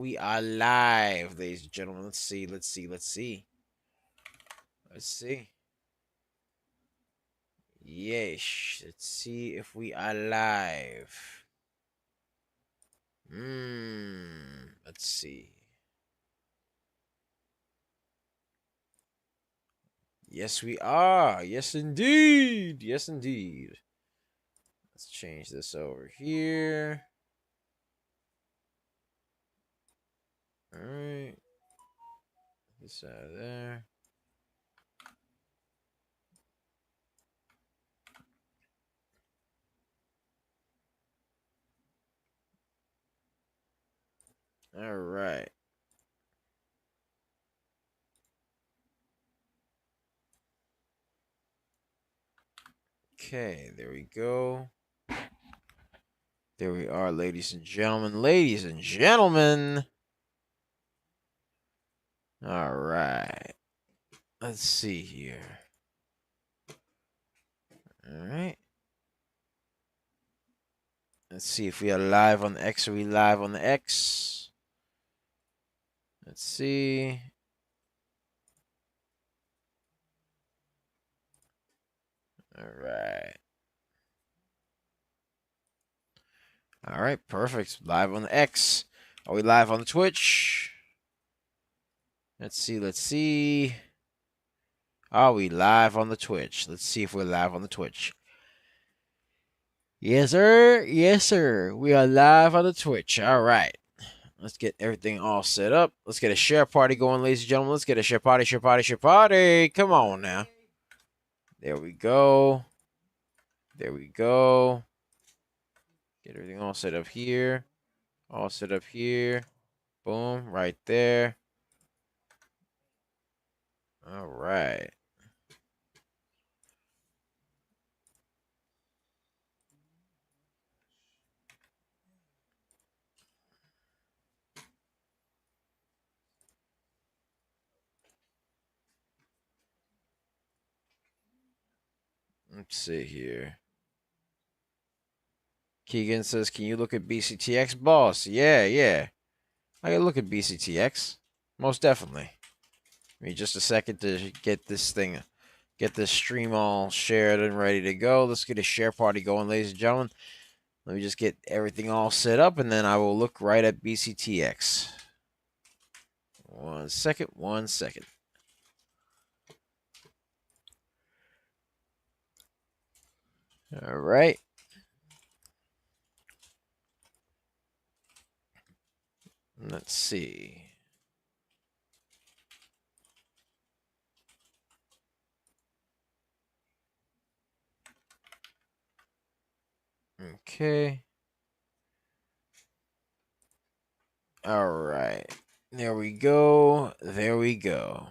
We are live, ladies and gentlemen. Let's see. Let's see. Yes. Let's see if we are live. Let's see. Yes, we are. Yes, indeed. Yes, indeed. Let's change this over here. All right. This out of there. All right. Okay, there we go. There we are, ladies and gentlemen. Ladies and gentlemen. All right. Let's see here. All right. Let's see if we are live on the X. Are we live on the X? Let's see. All right. All right, perfect. Live on the X. Are we live on the Twitch? Let's see. Are we live on the Twitch? Let's see if we're live on the Twitch. Yes, sir. Yes, sir. We are live on the Twitch. All right. Let's get everything all set up. Let's get a share party going, ladies and gentlemen. Let's get a share party. Come on now. There we go. There we go. Get everything all set up here. All set up here. Boom. Right there. All right. Let's see here. Keegan says, can you look at BCTX, boss? Yeah. I can look at BCTX. Most definitely. Give me just a second to get this stream all shared and ready to go. Let's get a share party going, ladies and gentlemen. Let me just get everything all set up, and then I will look right at BCTX. One second. All right. Let's see. Okay. All right. There we go. All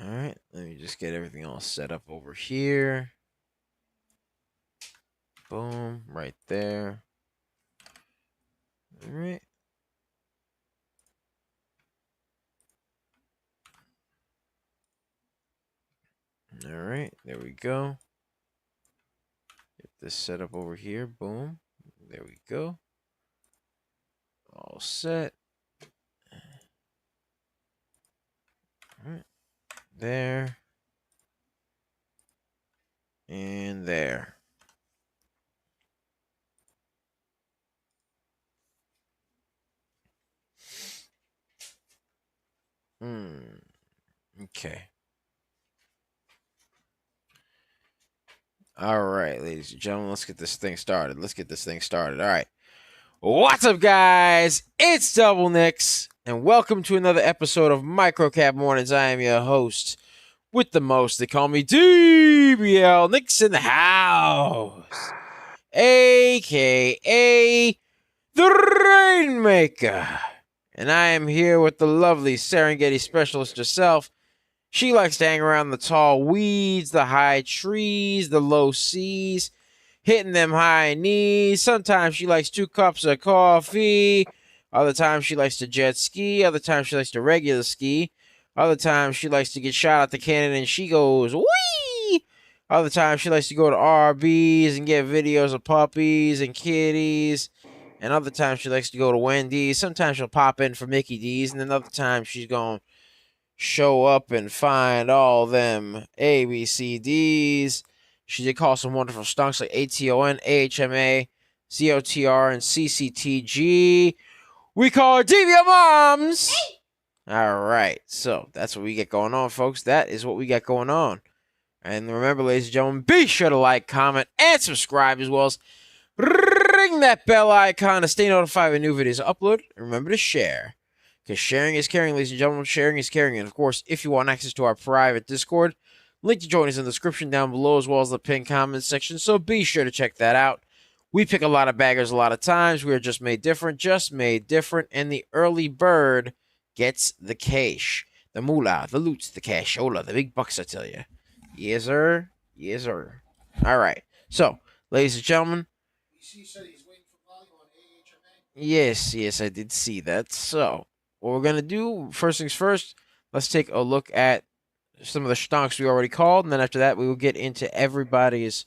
right. Let me just get everything all set up over here. Boom. Right there. All right. All right. There we go. Get this set up over here. Boom. There we go. All set. All right. There. And there. Okay. All right, ladies and gentlemen, let's get this thing started. All right. What's up, guys? It's Double Nicks, and welcome to another episode of Microcap Mornings. I am your host with the most. They call me DBL Nicks in the house, a.k.a. the Rainmaker. And I am here with the lovely Serengeti specialist herself. She likes to hang around the tall weeds, the high trees, the low seas, hitting them high knees. Sometimes she likes 2 cups of coffee. Other times she likes to jet ski. Other times she likes to regular ski. Other times she likes to get shot at the cannon and she goes, wee! Other times she likes to go to RBs and get videos of puppies and kitties And other times she likes to go to Wendy's. Sometimes she'll pop in for Mickey D's. And then other times she's going to show up and find all them ABCDs. She did call some wonderful stunks like ATON, AHMA, ZOTR, and CCTG. We call her DVO Moms. Hey. All right. So that's what we get going on, folks. That is what we got going on. And remember, ladies and gentlemen, be sure to like, comment, and subscribe, as well as ring that bell icon to stay notified when new videos are uploaded. And remember to share, because sharing is caring, ladies and gentlemen. Sharing is caring. And, of course, if you want access to our private Discord, link to join us in the description down below, as well as the pinned comment section. So be sure to check that out. We pick a lot of baggers a lot of times. We are just made different, and the early bird gets the cash. The moolah, the loot, the cashola, the big bucks, I tell you. Yes, sir. Yes, sir. All right. So, ladies and gentlemen. He said he's waiting for volume on AHMA. Yes, I did see that. So, what we're going to do, first things first, let's take a look at some of the stonks we already called. And then after that, we will get into everybody's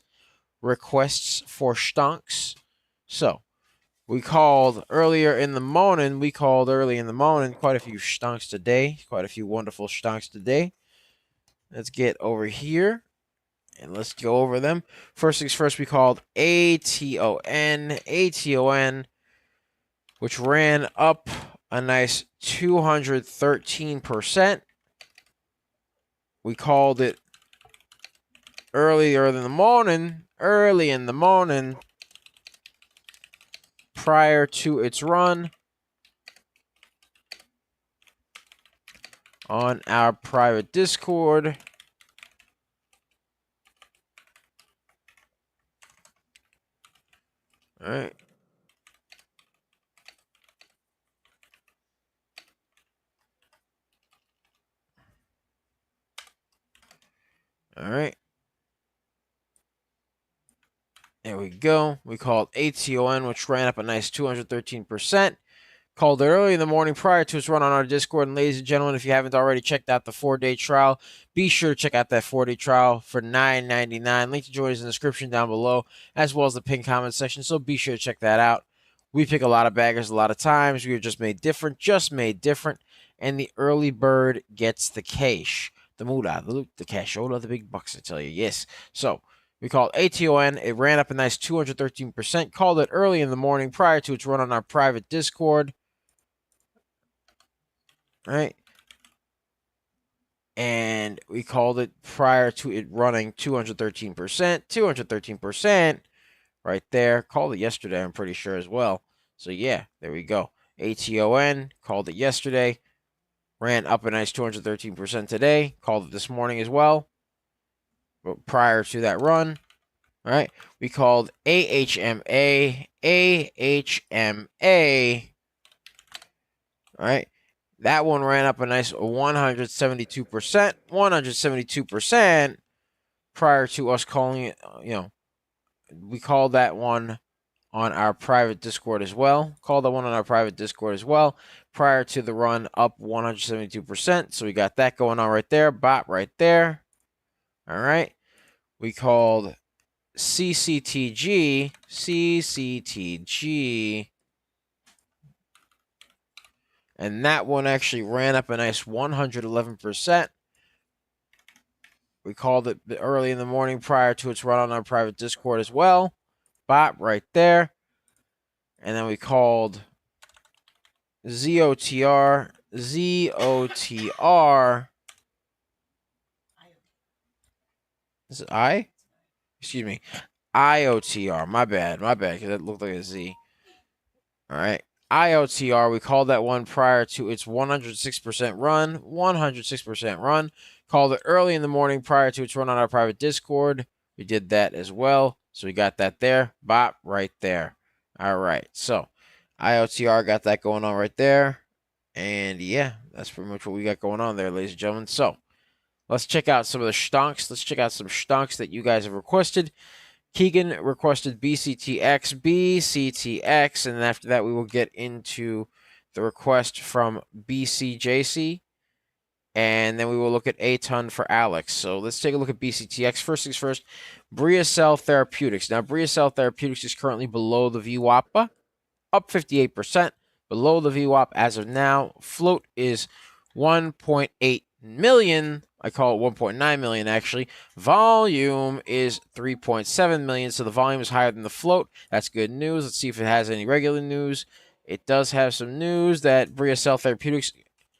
requests for stonks. So, we called earlier in the morning. Quite a few stonks today. Quite a few wonderful stonks today. Let's get over here and let's go over them. First things first, we called ATON, which ran up a nice 213%. We called it early in the morning, prior to its run on our private Discord. All right. All right. There we go. We called ATON, which ran up a nice 213%. Called it early in the morning prior to its run on our Discord. And ladies and gentlemen, if you haven't already checked out the 4-day trial, be sure to check out that 4-day trial for $9.99. Link to join us in the description down below, as well as the pinned comment section. So be sure to check that out. We pick a lot of baggers a lot of times. We are just made different. And the early bird gets the cash. The moolah, the loot, the cashola, the big bucks, I tell you. Yes. So, we called ATON. It ran up a nice 213%. Called it early in the morning prior to its run on our private Discord. Right? And we called it prior to it running 213%. 213% right there. Called it yesterday, I'm pretty sure, as well. So, yeah, there we go. ATON, called it yesterday. Ran up a nice 213% today. Called it this morning as well. But prior to that run, all right, we called AHMA. All right, that one ran up a nice 172%. 172% prior to us calling it, we called that one on our private Discord as well. Prior to the run up 172%. So we got that going on right there. Bot right there. All right. We called CCTG. And that one actually ran up a nice 111%. We called it early in the morning prior to its run on our private Discord as well. Bot right there. And then we called ZOTR. Is it I? Excuse me. IOTR. My bad, because that looked like a Z. All right. IOTR, we called that one prior to its 106% run. 106% run. Called it early in the morning prior to its run on our private Discord. We did that as well. So we got that there. Bop right there. All right. So IOTR got that going on right there. And yeah, that's pretty much what we got going on there, ladies and gentlemen. So let's check out some of the stonks. Let's check out some stonks that you guys have requested. Keegan requested BCTX, and then after that we will get into the request from BCJC, and then we will look at ATON for Alex. So let's take a look at BCTX. First things first, Bria Cell Therapeutics. Now, Bria Cell Therapeutics is currently below the VWAPA. up 58%, below the VWAP as of now. Float is 1.8 million. I call it 1.9 million actually. Volume is 3.7 million, so the volume is higher than the float. That's good news. Let's see if it has any regular news. It does have some news that Bria Cell Therapeutics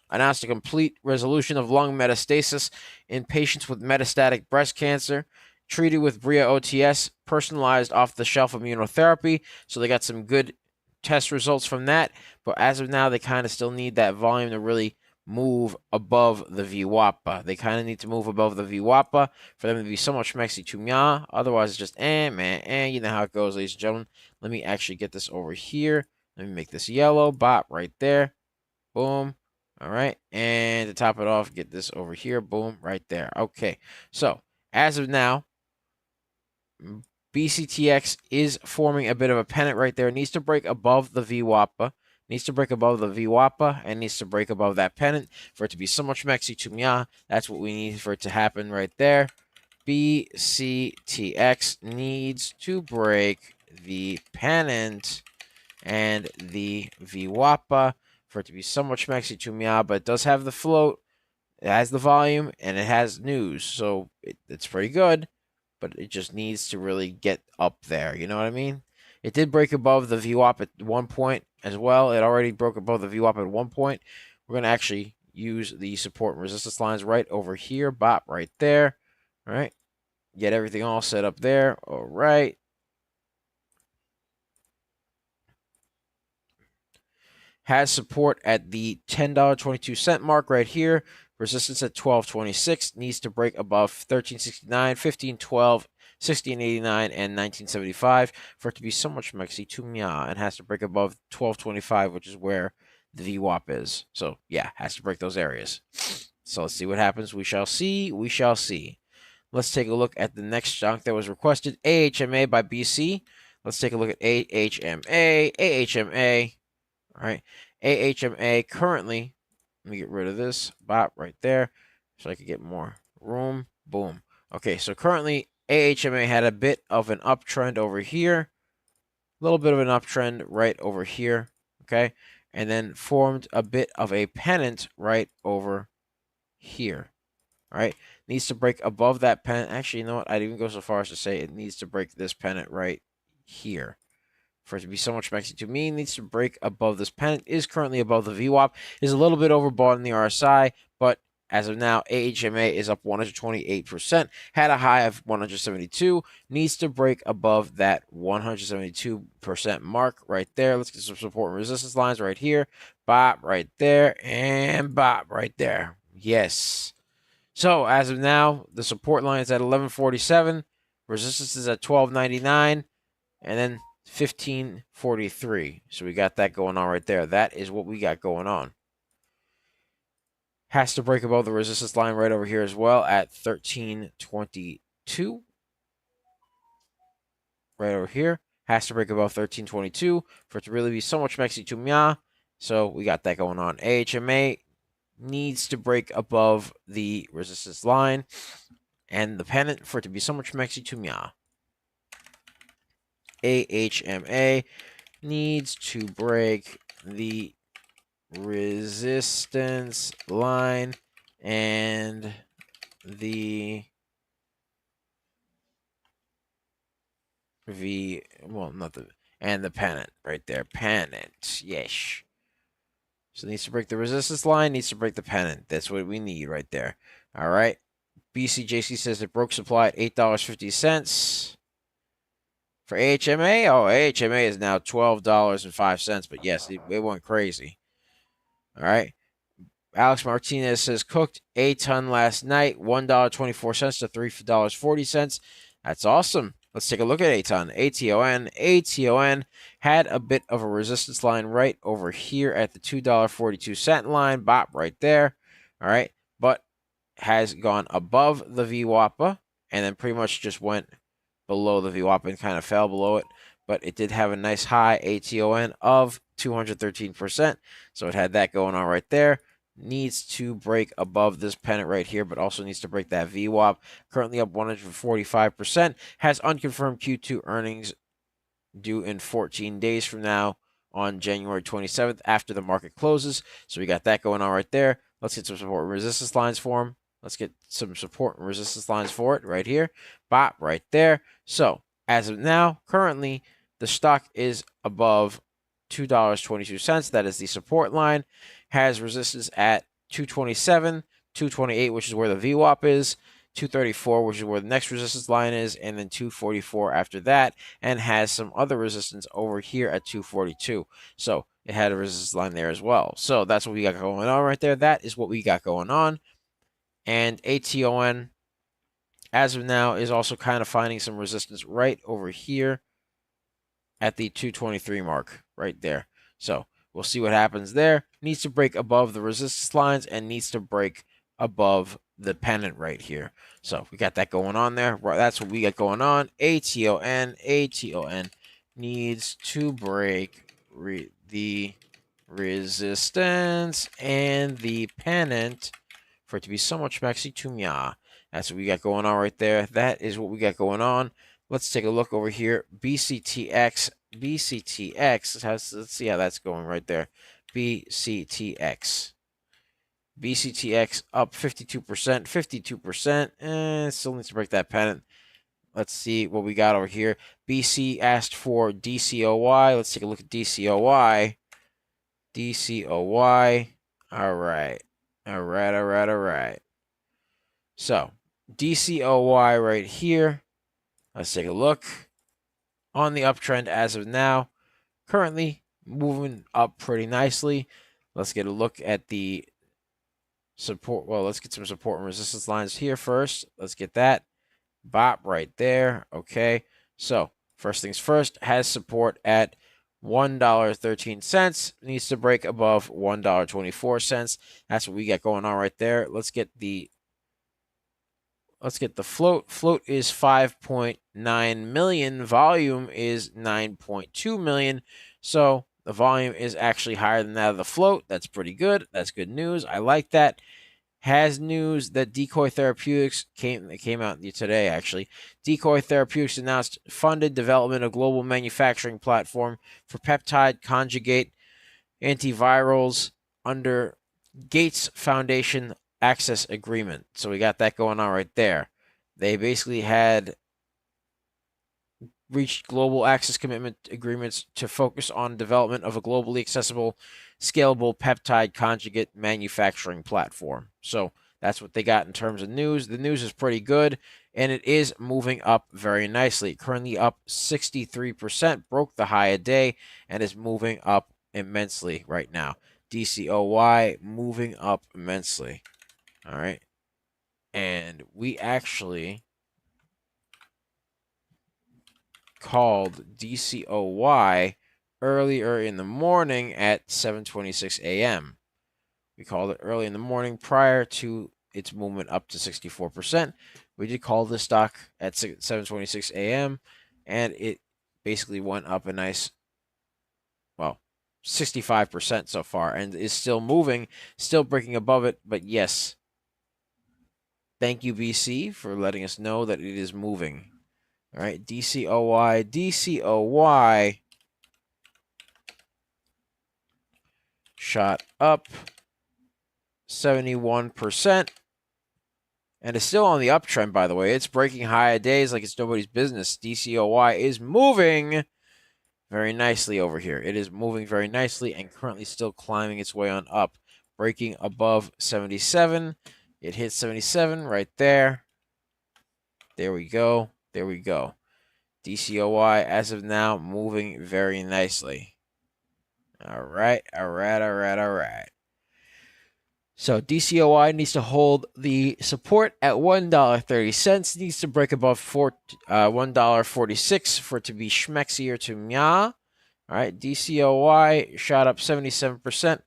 announced a complete resolution of lung metastasis in patients with metastatic breast cancer treated with Bria OTS, personalized off-the-shelf immunotherapy. So they got some good test results from that. But as of now, they kind of still need that volume to really move above the VWAPA. They kind of need to move above the VWAPA for them to be so much Mexi to Mya. Otherwise, it's just, man, you know how it goes, ladies and gentlemen. Let me actually get this over here. Let me make this yellow. Bop, right there. Boom. All right. And to top it off, get this over here. Boom, right there. Okay. So, as of now, BCTX is forming a bit of a pennant right there. It needs to break above the VWAPA. Needs to break above the VWAPA and needs to break above that pennant for it to be so much Mexi to Mya. That's what we need for it to happen right there. BCTX needs to break the pennant and the VWAPA for it to be so much Mexi to Mya, but it does have the float, it has the volume, and it has news, so it's pretty good, but it just needs to really get up there, you know what I mean? It did break above the VWAP at one point as well. It already broke above the VWAP at one point. We're going to actually use the support and resistance lines right over here. Bop, right there. All right. Get everything all set up there. All right. Has support at the $10.22 mark right here. Resistance at $12.26. Needs to break above $13.69, $15.12, $16.89, and $19.75 for it to be so much Mexi to Mya, and has to break above $12.25, which is where the VWAP is. So, yeah, has to break those areas. So, let's see what happens. We shall see. We shall see. Let's take a look at the next junk that was requested. AHMA by BC. Let's take a look at AHMA. AHMA. All right. AHMA currently, let me get rid of this bot right there so I can get more room. Boom. Okay, so currently AHMA had a bit of an uptrend over here, a little bit of an uptrend right over here, okay, and then formed a bit of a pennant right over here. All right, needs to break above that pennant. Actually, you know what? I'd even go so far as to say it needs to break this pennant right here. For it to be so much Mexi to me, needs to break above this pennant. Is currently above the VWAP. Is a little bit overbought in the RSI, but as of now, AHMA is up 128%. Had a high of 172. Needs to break above that 172% mark right there. Let's get some support and resistance lines right here. Bop right there. And bop right there. Yes. So as of now, the support line is at 1147. Resistance is at 1299. And then 1543. So we got that going on right there. That is what we got going on. Has to break above the resistance line right over here as well at 1322. Right over here. Has to break above 1322 for it to really be so much Mexi to Mya. So we got that going on. AHMA needs to break above the resistance line and the pennant for it to be so much Mexi to Mya. AHMA needs to break the resistance line and the and the pennant right there. Pennant, yes. So it needs to break the resistance line, needs to break the pennant. That's what we need right there. All right. BCJC says it broke supply at $8.50. For AHMA, AHMA is now $12.05, but yes, it went crazy. All right. Alex Martinez says cooked a ton last night, $1.24 to $3.40. That's awesome. Let's take a look at ATON. ATON had a bit of a resistance line right over here at the $2.42 line. Bop right there. All right. But has gone above the VWAPA and then pretty much just went below the VWAP and kind of fell below it, but it did have a nice high ATON of 213%, so it had that going on right there. Needs to break above this pennant right here, but also needs to break that VWAP. Currently up 145%. Has unconfirmed Q2 earnings due in 14 days from now on January 27th after the market closes. So we got that going on right there. Let's get some support and resistance lines for them. Let's get some support and resistance lines for it right here. Bop, right there. So as of now, currently, the stock is above $2.22. That is the support line. Has resistance at 227, 228, which is where the VWAP is, 234, which is where the next resistance line is, and then 244 after that, and has some other resistance over here at 242. So it had a resistance line there as well. So that's what we got going on right there. That is what we got going on. And ATON, as of now, is also kind of finding some resistance right over here at the 223 mark right there. So we'll see what happens there. Needs to break above the resistance lines and needs to break above the pennant right here. So we got that going on there. That's what we got going on. ATON needs to break the resistance and the pennant for it to be so much maxi to mya. That's what we got going on right there. That is what we got going on. Let's take a look over here. BCTX. Let's see how that's going right there. BCTX up 52%, 52%, and still needs to break that pennant. Let's see what we got over here. BC asked for DCOY. Let's take a look at DCOY. All right. So, DCOY right here. Let's take a look. On the uptrend as of now. Currently moving up pretty nicely. Let's get a look at the support. Well, let's get some support and resistance lines here first. Let's get that. Bop right there. Okay. So, first things first, has support at $1.13. Needs to break above $1.24. That's what we got going on right there. Let's get the float. Float is 5.9 million. Volume is 9.2 million. So the volume is actually higher than that of the float. That's pretty good. That's good news. I like that. Has news that Decoy Therapeutics came out today, actually. Decoy Therapeutics announced funded development of global manufacturing platform for peptide conjugate antivirals under Gates Foundation access agreement. So we got that going on right there. They basically had reached global access commitment agreements to focus on development of a globally accessible, scalable peptide conjugate manufacturing platform. So that's what they got in terms of news. The news is pretty good, and it is moving up very nicely. Currently up 63%, broke the high a day, and is moving up immensely right now. DCOY moving up immensely. All right. And we actually called DCOY earlier in the morning at 7:26 a.m. We called it early in the morning prior to its movement up to 64%. We did call this stock at 7:26 a.m. and it basically went up a nice, well, 65% so far and is still moving, still breaking above it. But yes, thank you, BC, for letting us know that it is moving. All right, DCOY shot up 71% and is still on the uptrend, by the way. It's breaking higher days like it's nobody's business. DCOY is moving very nicely over here. It is moving very nicely and currently still climbing its way on up, breaking above 77. It hit 77 right there. There we go. There we go. DCOY, as of now, moving very nicely. All right. So DCOY needs to hold the support at $1.30. Needs to break above $1.46 for it to be schmexier to mya. All right. DCOY shot up 77%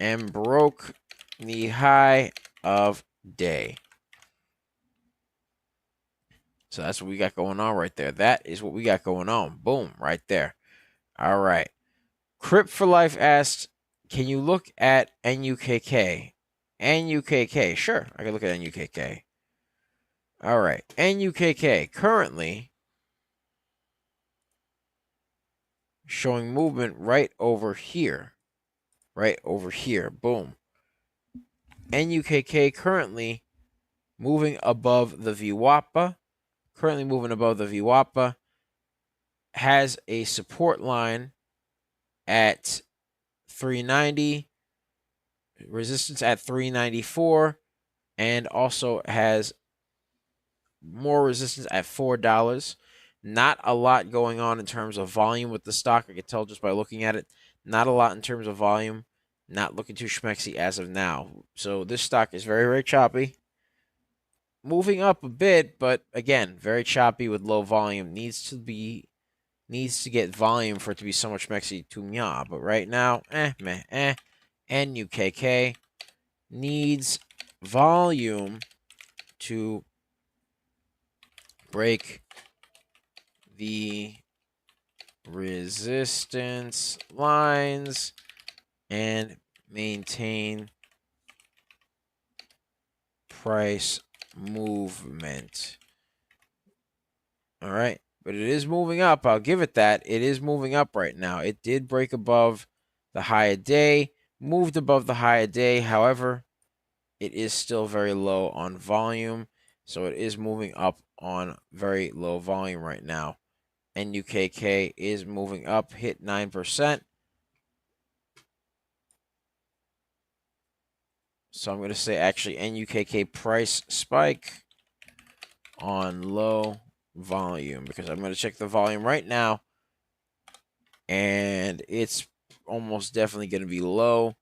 and broke the high of day. So that's what we got going on right there. That is what we got going on. Boom, right there. All right. Crypt for Life asked, can you look at NUKK? NUKK. Sure, I can look at NUKK. All right. NUKK currently showing movement right over here. Right over here. Boom. NUKK currently moving above the VWAPA. Currently moving above the VWAPA. Has a support line at 390. Resistance at 394. And also has more resistance at $4. Not a lot going on in terms of volume with the stock. I can tell just by looking at it. Not a lot in terms of volume. Not looking too schmexy as of now. So this stock is very, very choppy. Moving up a bit, but again, very choppy with low volume. Needs to get volume for it to be so much schmexy to meh. But right now, meh. NUKK needs volume to break the resistance lines and maintain price movement. All right, but it is moving up. I'll give it that. It is moving up right now. It did break above the high a day, moved above the high a day. However, it is still very low on volume, so it is moving up on very low volume right now. NUKK is moving up, hit 9%. So I'm going to say actually NUKK price spike on low volume because I'm going to check the volume right now. And it's almost definitely going to be low.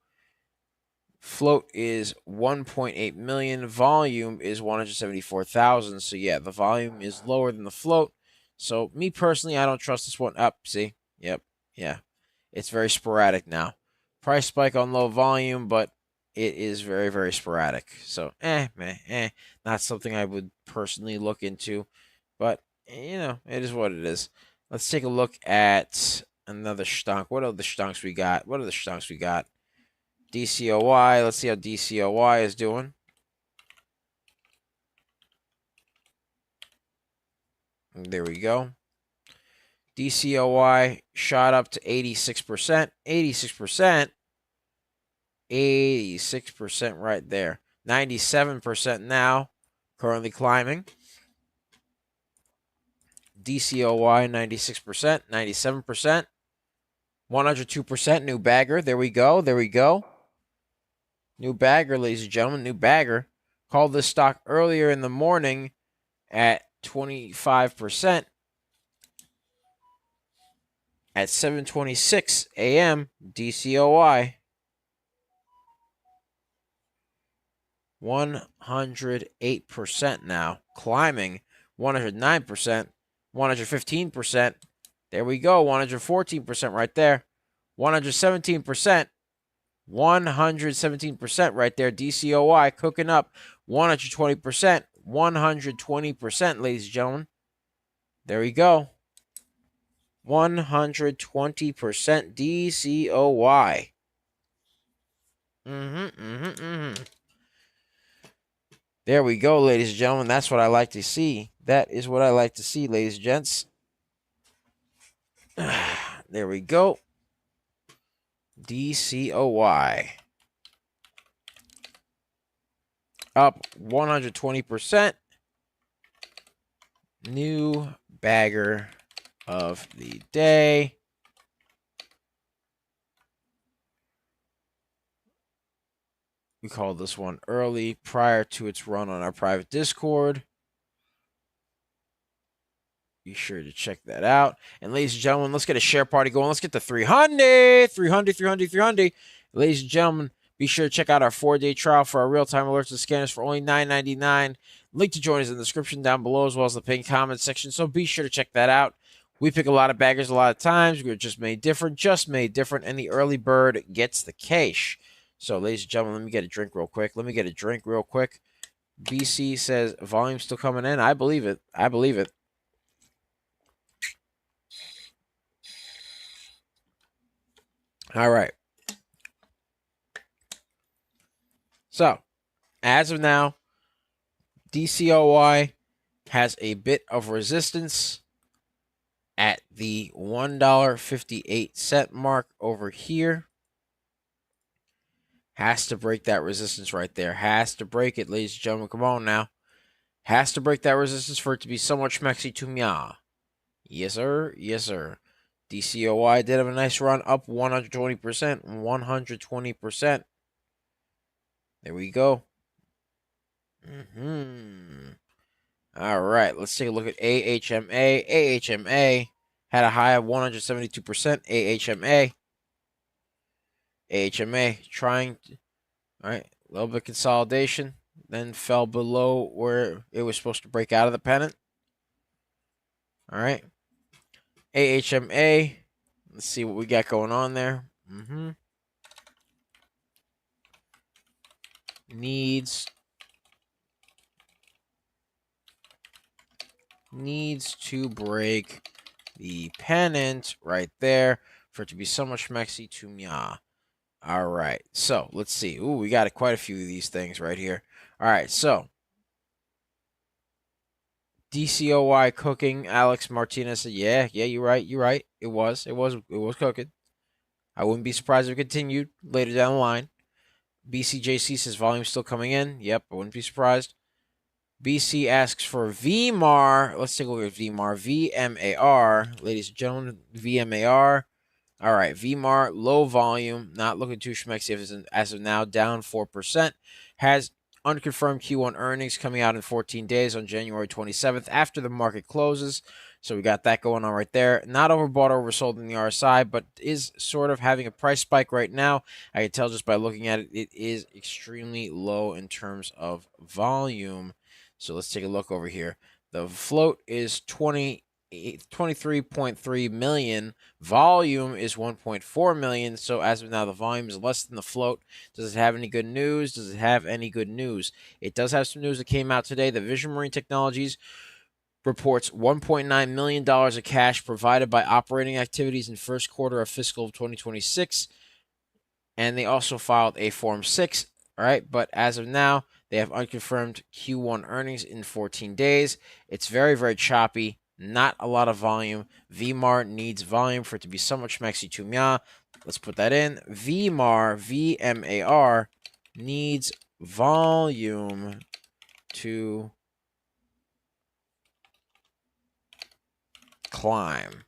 Float is 1.8 million. Volume is 174,000. So yeah, the volume is lower than the float. So me personally, I don't trust this one. Up, see? Yep. Yeah. It's very sporadic now. Price spike on low volume, but it is very, very sporadic. So, not something I would personally look into. But, it is what it is. Let's take a look at another stonk. What are the stonks we got? DCOY. Let's see how DCOY is doing. There we go. DCOY shot up to 86%. 86%. 86% right there. 97% now. Currently climbing. DCOY 96%. 97%. 102% new bagger. There we go. New bagger, ladies and gentlemen. New bagger. Called this stock earlier in the morning at 25%. At 7:26 a.m. DCOY. 108% now. Climbing. 109%. 115%. There we go. 114% right there. 117%. 117% right there. DCOY cooking up. 120%. 120%, ladies and gentlemen. There we go. 120% DCOY. There we go, ladies and gentlemen. That's what I like to see. That is what I like to see, ladies and gents. There we go. DCOY. Up 120%. New bagger of the day. We called this one early prior to its run on our private Discord. Be sure to check that out. And ladies and gentlemen, let's get a share party going. Let's get to 300. 300. Ladies and gentlemen, be sure to check out our 4-day trial for our real-time alerts and scanners for only $9.99. Link to join is in the description down below as well as the pinned comment section. So be sure to check that out. We pick a lot of baggers a lot of times. We're just made different. And the early bird gets the cash. So, ladies and gentlemen, let me get a drink real quick. BC says volume's still coming in. I believe it. All right. So, as of now, DCOY has a bit of resistance at the $1.58 mark over here. Has to break that resistance right there. Has to break it, ladies and gentlemen. Come on now. Has to break that resistance for it to be somewhat schmexy to me. Yes, sir. Yes, sir. DCOY did have a nice run up 120%. 120%. There we go. All right. Let's take a look at AHMA. AHMA had a high of 172%. AHMA. AHMA trying to, all right, a little bit of consolidation, then fell below where it was supposed to break out of the pennant. All right. AHMA, let's see what we got going on there. Needs to break the pennant right there for it to be so much schmexy to me. All right, so let's see. Ooh, we got quite a few of these things right here. All right, so DCOY cooking. Alex Martinez said, "Yeah, you're right. It was cooking. I wouldn't be surprised if it continued later down the line." BCJC says volume still coming in. Yep, I wouldn't be surprised. BC asks for VMAR. Let's take a look at VMAR. VMAR, ladies and gentlemen, VMAR. All right, VMAR, low volume, not looking too schmexy as of now, down 4%. Has unconfirmed Q1 earnings coming out in 14 days on January 27th after the market closes. So we got that going on right there. Not overbought or oversold in the RSI, but is sort of having a price spike right now. I can tell just by looking at it, it is extremely low in terms of volume. So let's take a look over here. The float is 23.3 million. Volume is 1.4 million. So as of now, the volume is less than the float. Does it have any good news? Does it have any good news? It does have some news that came out today. The Vision Marine Technologies reports $1.9 million of cash provided by operating activities in first quarter of fiscal 2026. And they also filed a Form 6. All right. But as of now, they have unconfirmed Q1 earnings in 14 days. It's very, very choppy. Not a lot of volume. VMAR needs volume for it to be somewhat schmexy to me. Let's put that in. VMAR needs volume to climb.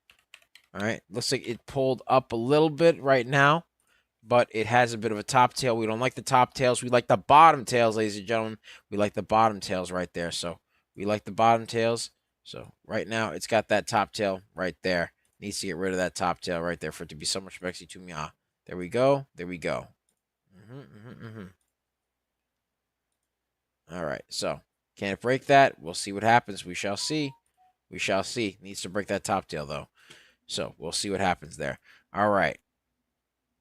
All right. Looks like it pulled up a little bit right now, but it has a bit of a top tail. We don't like the top tails. We like the bottom tails, ladies and gentlemen. We like the bottom tails right there. So we like the bottom tails. So right now, it's got that top tail right there. Needs to get rid of that top tail right there for it to be so much schmexy to me. There we go. There we go. All right. So can it break that? We'll see what happens. We shall see. We shall see. Needs to break that top tail, though. So we'll see what happens there. All right.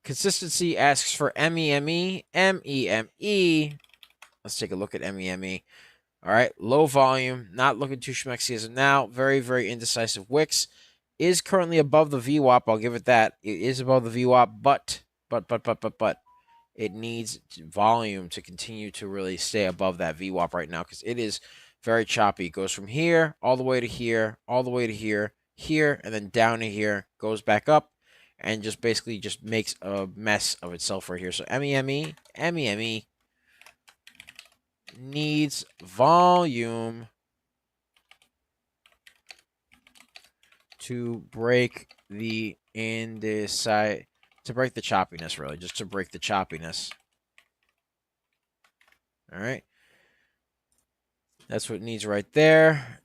Consistency asks for MEME. MEME. Let's take a look at MEME. All right, low volume, not looking too schmexy as of now. Very, very indecisive wicks. Is currently above the VWAP. I'll give it that. It is above the VWAP, but it needs volume to continue to really stay above that VWAP right now because it is very choppy. It goes from here all the way to here, all the way to here, here, and then down to here, goes back up, and just basically just makes a mess of itself right here. So MEME needs volume to break the choppiness, really, just to break the choppiness. All right. That's what it needs right there.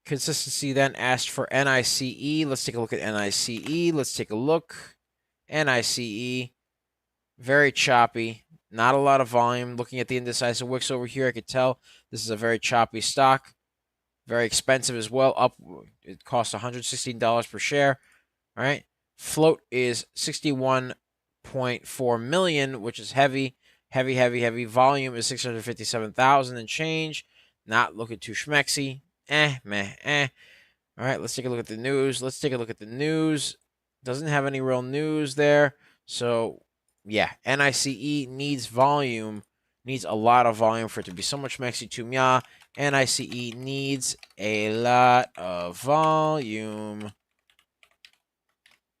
Consistency then asked for NICE. Let's take a look at NICE. Let's take a look. NICE, very choppy. Not a lot of volume. Looking at the indecisive wicks over here, I could tell this is a very choppy stock. Very expensive as well. It costs $116 per share. All right. Float is 61.4 million, which is heavy. Volume is 657,000 and change. Not looking too schmexy. All right, let's take a look at the news. Doesn't have any real news there. So yeah, NICE needs volume, needs a lot of volume for it to be so much schmexy to me. NICE needs a lot of volume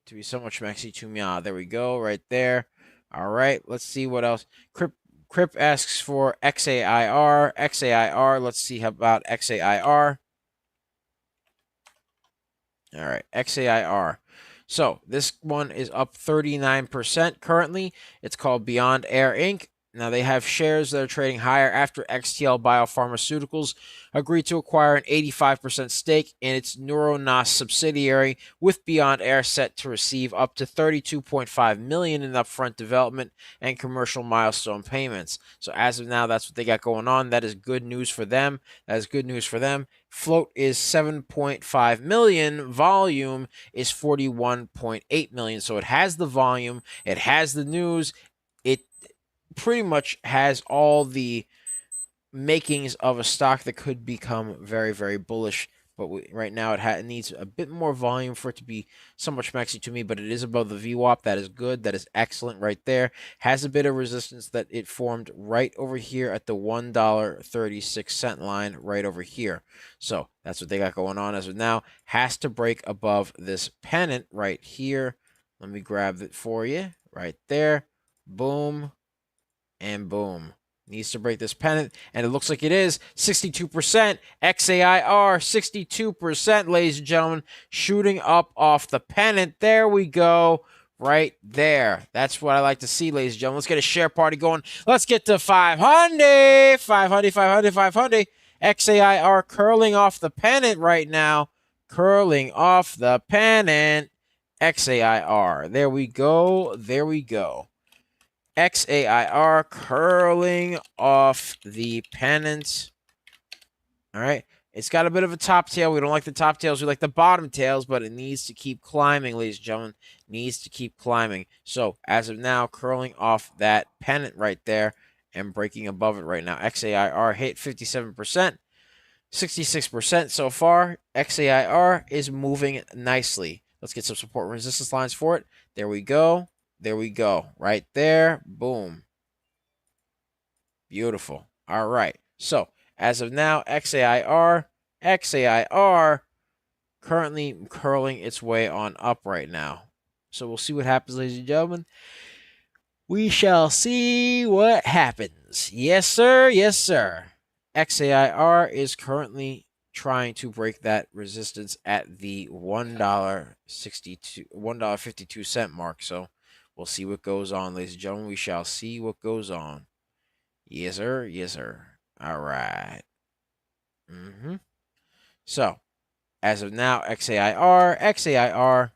to be so much maxi to me. There we go, right there. All right, let's see what else. Crip asks for XAIR. XAIR, let's see how about XAIR. All right, XAIR. So this one is up 39% currently. It's called Beyond Air Inc. Now they have shares that are trading higher after XTL Biopharmaceuticals agreed to acquire an 85% stake in its Neuronas subsidiary, with Beyond Air set to receive up to $32.5 million in upfront development and commercial milestone payments. So as of now, that's what they got going on. That is good news for them. That is good news for them. Float is 7.5 million. Volume is 41.8 million. So it has the volume. It has the news. It pretty much has all the makings of a stock that could become very, very bullish. But right now it needs a bit more volume for it to be so much maxi to me, but it is above the VWAP. That is good. That is excellent right there. Has a bit of resistance that it formed right over here at the $1.36 line right over here. So that's what they got going on as of now. Has to break above this pennant right here. Let me grab it for you right there. Boom and boom. Needs to break this pennant, and it looks like it is. 62%. XAIR, 62%, ladies and gentlemen. Shooting up off the pennant. There we go. Right there. That's what I like to see, ladies and gentlemen. Let's get a share party going. Let's get to 500. 500, 500, 500. XAIR curling off the pennant right now. Curling off the pennant. XAIR. There we go. There we go. XAIR curling off the pennant. All right. It's got a bit of a top tail. We don't like the top tails. We like the bottom tails, but it needs to keep climbing, ladies and gentlemen. Needs to keep climbing. So, as of now, curling off that pennant right there and breaking above it right now. XAIR hit 57%, 66% so far. XAIR is moving nicely. Let's get some support and resistance lines for it. There we go. There we go. Right there. Boom. Beautiful. All right. So, as of now, XAIR currently curling its way on up right now. So, we'll see what happens, ladies and gentlemen. We shall see what happens. Yes, sir. Yes, sir. XAIR is currently trying to break that resistance at the $1.52 mark. So, we'll see what goes on, ladies and gentlemen. We shall see what goes on. Yes, sir. Yes, sir. All right. So, as of now, XAIR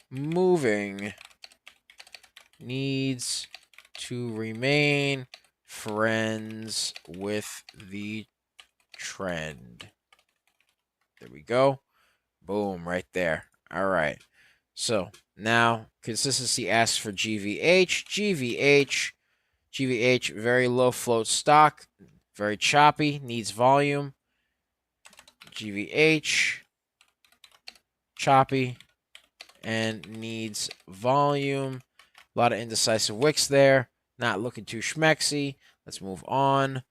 moving, needs to remain friends with the trend. There we go. Boom, right there. All right. So now consistency asks for GVH. GVH, very low float stock, very choppy, needs volume. GVH, choppy, and needs volume. A lot of indecisive wicks there. Not looking too schmexy. Let's move on.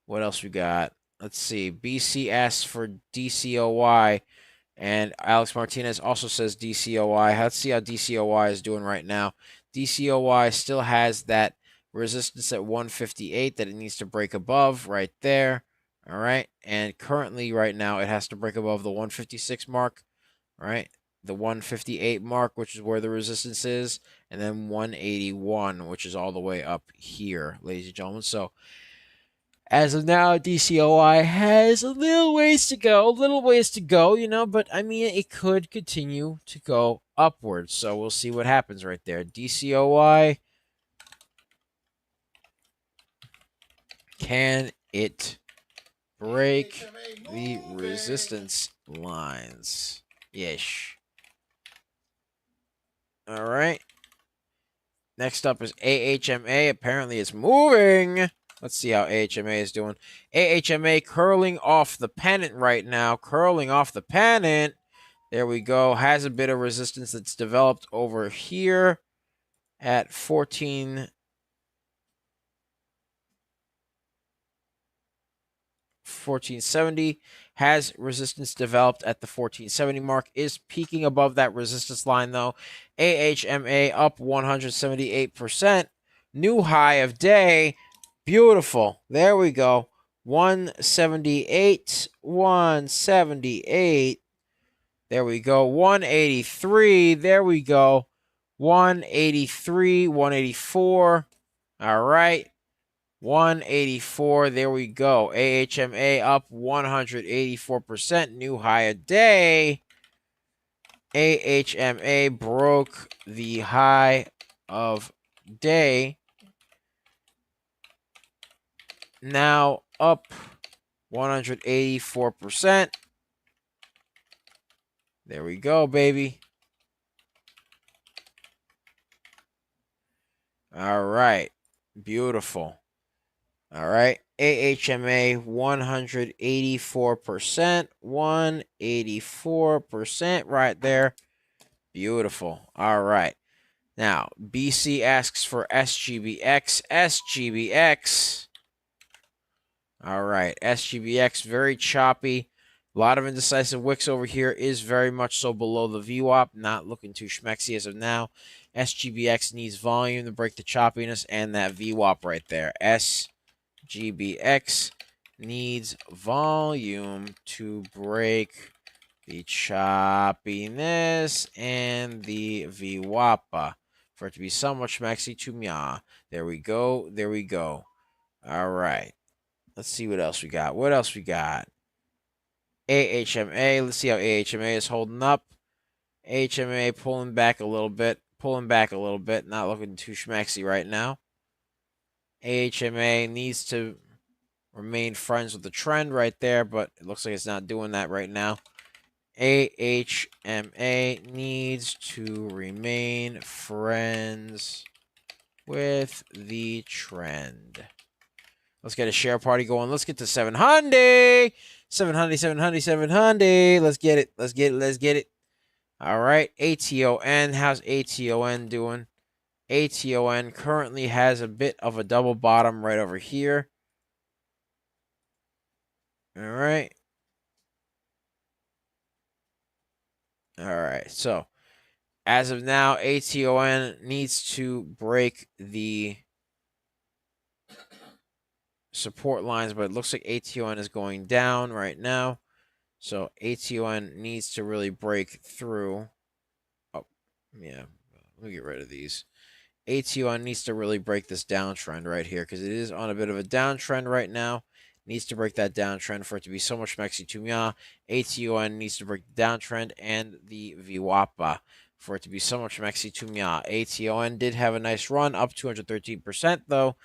What else we got? Let's see. BC asks for DCOY. And Alex Martinez also says DCOY. Let's see how DCOY is doing right now. DCOY still has that resistance at 158 that it needs to break above right there. All right. And currently right now it has to break above the 156 mark. All right. The 158 mark, which is where the resistance is. And then 181, which is all the way up here, ladies and gentlemen. So, as of now, DCOI has a little ways to go, you know, but I mean, it could continue to go upwards. So we'll see what happens right there. DCOI, can it break the resistance lines? Yes. All right. Next up is AHMA. Apparently it's moving. Let's see how AHMA is doing. AHMA curling off the pennant right now. Curling off the pennant. There we go. Has a bit of resistance that's developed over here at 14. 1470 has resistance developed at the 1470 mark, is peaking above that resistance line though. AHMA up 178%. New high of day. Beautiful. There we go. 178. 178. There we go. 183. There we go. 183. 184. All right. 184. There we go. AHMA up 184%. New high of day. AHMA broke the high of day. Now up 184%. There we go, baby. All right. Beautiful. All right. AHMA 184%. 184% right there. Beautiful. All right. Now, BC asks for SGBX. SGBX. All right. SGBX, very choppy. A lot of indecisive wicks over here, is very much so below the VWAP. Not looking too schmexy as of now. SGBX needs volume to break the choppiness and that VWAP right there. SGBX needs volume to break the choppiness and the VWAP for it to be somewhat schmexy to mya. There we go. There we go. All right. Let's see what else we got. What else we got? AHMA. Let's see how AHMA is holding up. AHMA pulling back a little bit. Pulling back a little bit. Not looking too schmexy right now. AHMA needs to remain friends with the trend right there, but it looks like it's not doing that right now. AHMA needs to remain friends with the trend. Let's get a share party going. Let's get to 700. 700, 700, 700. Let's get it. Let's get it. Let's get it. All right. ATON. How's ATON doing? ATON currently has a bit of a double bottom right over here. All right. All right. So, as of now, ATON needs to break the support lines, but it looks like ATON is going down right now. So ATON needs to really break through. Oh, yeah. Let me get rid of these. ATON needs to really break this downtrend right here because it is on a bit of a downtrend right now. Needs to break that downtrend for it to be so much maxi to mya. ATON needs to break the downtrend and the VWAP for it to be so much maxi to mya. ATON did have a nice run, up 213% though.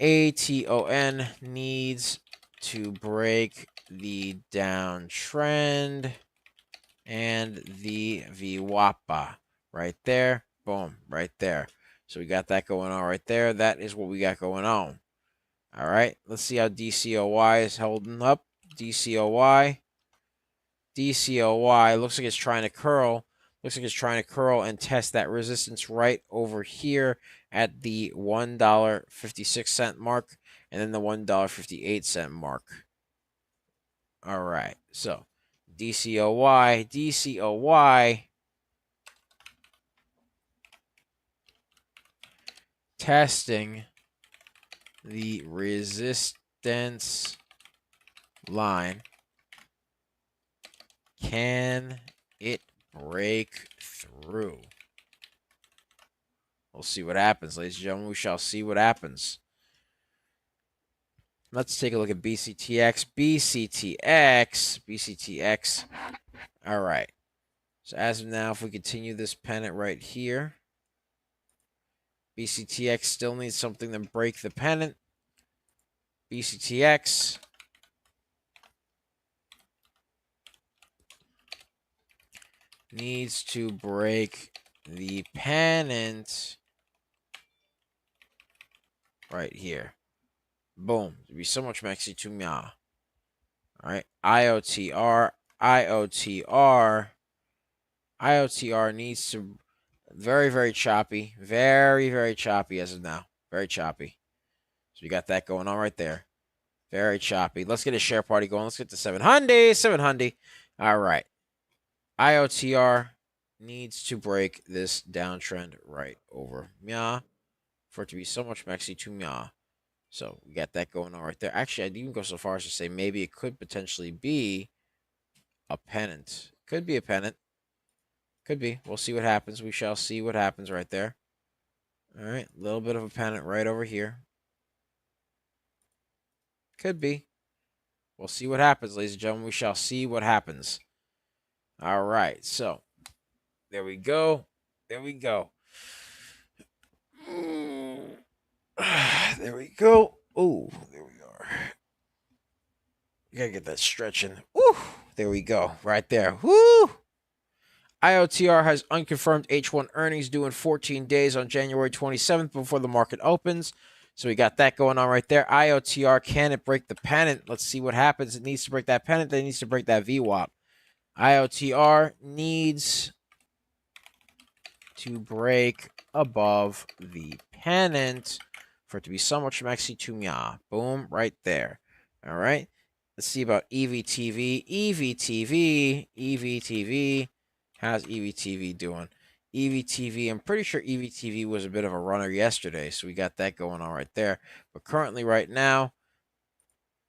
ATON needs to break the downtrend and the VWAP right there. Boom, right there. So we got that going on right there. That is what we got going on. All right, let's see how DCOY is holding up. DCOY. DCOY looks like it's trying to curl. Looks like it's trying to curl and test that resistance right over here at the $1.56 mark and then the $1.58 mark. All right, so DCOY, DCOY. Testing the resistance line. Can it break through? We'll see what happens, ladies and gentlemen. We shall see what happens. Let's take a look at BCTX. BCTX. BCTX. All right. So as of now, if we continue this pennant right here, BCTX still needs something to break the pennant. BCTX. Needs to break the pennant right here. Boom. It'd be so much maxi to mya. All right. IOTR. IOTR. IOTR needs to very, very choppy. Very, very choppy as of now. Very choppy. So we got that going on right there. Very choppy. Let's get a share party going. Let's get to 700. 700. All right. IOTR needs to break this downtrend right over Mya for it to be so much maxi to Mya. So we got that going on right there. Actually, I'd even go so far as to say maybe it could potentially be a pennant. Could be a pennant. Could be. We'll see what happens. We shall see what happens right there. All right. A little bit of a pennant right over here. Could be. We'll see what happens, ladies and gentlemen. We shall see what happens. All right. So there we go. There we go. There we go. Oh, there we are. You gotta get that stretching. Woo! There we go. Right there. Woo! IOTR has unconfirmed H1 earnings due in 14 days on January 27th before the market opens. So we got that going on right there. IOTR, can it break the pennant? Let's see what happens. It needs to break that pennant. Then it needs to break that VWAP. IOTR needs to break above the pennant for it to be somewhat maxi to Mya. Boom, right there. All right. Let's see about EVTV. EVTV. How's EVTV doing? EVTV, I'm pretty sure EVTV was a bit of a runner yesterday, so we got that going on right there. But currently, right now,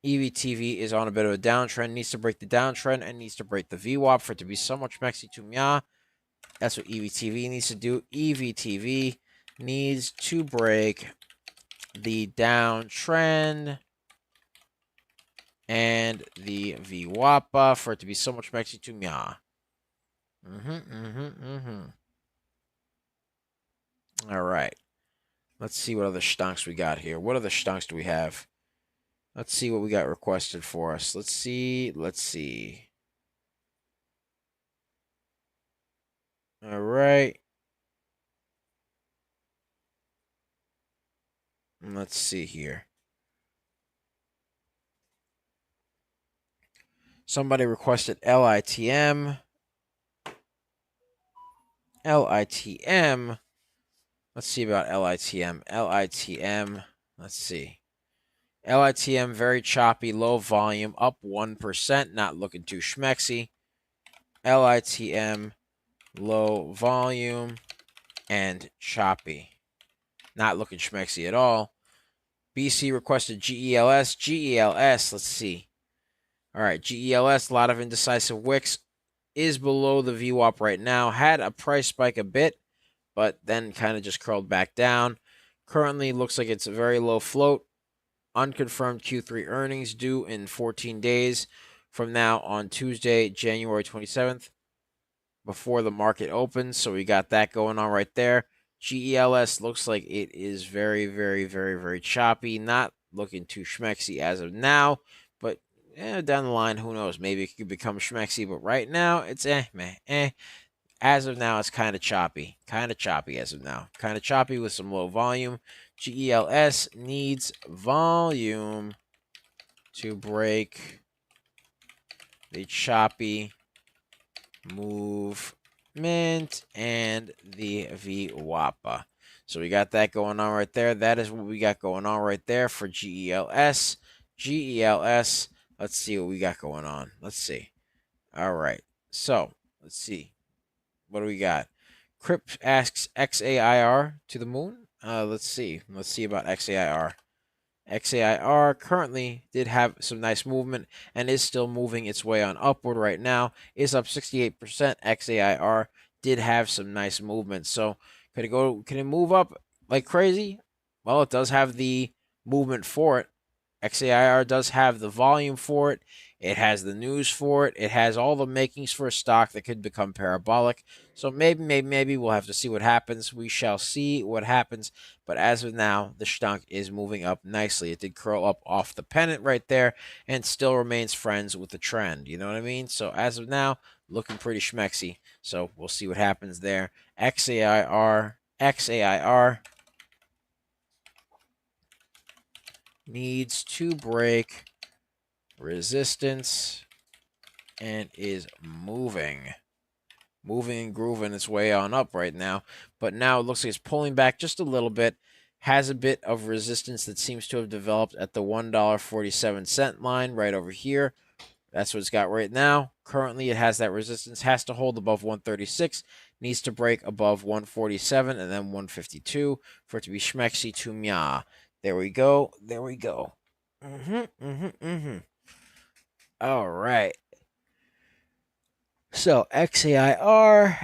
EVTV is on a bit of a downtrend, needs to break the downtrend, and needs to break the VWAP for it to be somewhat maxi to Mya. That's what EVTV needs to do. EVTV needs to break the downtrend and the VWAP for it to be so much maxi to Mya. All right. Let's see what other stonks we got here. What other stonks do we have? Let's see what we got requested for us. Let's see. All right. Let's see here. Somebody requested LITM. LITM. Let's see about LITM. LITM. Let's see. LITM, very choppy, low volume, up 1%, not looking too schmexy. LITM, low volume, and choppy. Not looking schmexy at all. BC requested GELS. GELS, let's see. All right, GELS, a lot of indecisive wicks, is below the VWAP right now. Had a price spike a bit, but then kind of just curled back down. Currently looks like it's a very low float. Unconfirmed Q3 earnings due in 14 days from now on Tuesday, January 27th, before the market opens. So we got that going on right there. GELS looks like it is very, very, very, very choppy. Not looking too schmexy as of now, but down the line, who knows? Maybe it could become schmexy, but right now, it's meh. As of now, it's kind of choppy. Kind of choppy as of now. Kind of choppy with some low volume. GELS needs volume to break the choppy movement and the VWAP. So we got that going on right there. That is what we got going on right there for GELS. GELS. Let's see what we got going on. Let's see. All right. So let's see. What do we got? Crip asks XAIR to the moon. Let's see. Let's see about XAIR. XAIR currently did have some nice movement and is still moving its way on upward right now. Is up 68%. XAIR did have some nice movement. So can it move up like crazy? Well, it does have the movement for it. XAIR does have the volume for it. It has the news for it. It has all the makings for a stock that could become parabolic. So maybe we'll have to see what happens. We shall see what happens. But as of now, the stock is moving up nicely. It did curl up off the pennant right there and still remains friends with the trend. You know what I mean? So as of now, looking pretty schmexy. So we'll see what happens there. XAIR needs to break resistance and is moving and grooving its way on up right now. But now it looks like it's pulling back just a little bit. has a bit of resistance that seems to have developed at the $1.47 line right over here. That's what it's got right now. Currently, it has that resistance, has to hold above 136, needs to break above 147 and then 152 for it to be schmexy to mya. There we go. There we go. All right. So XAIR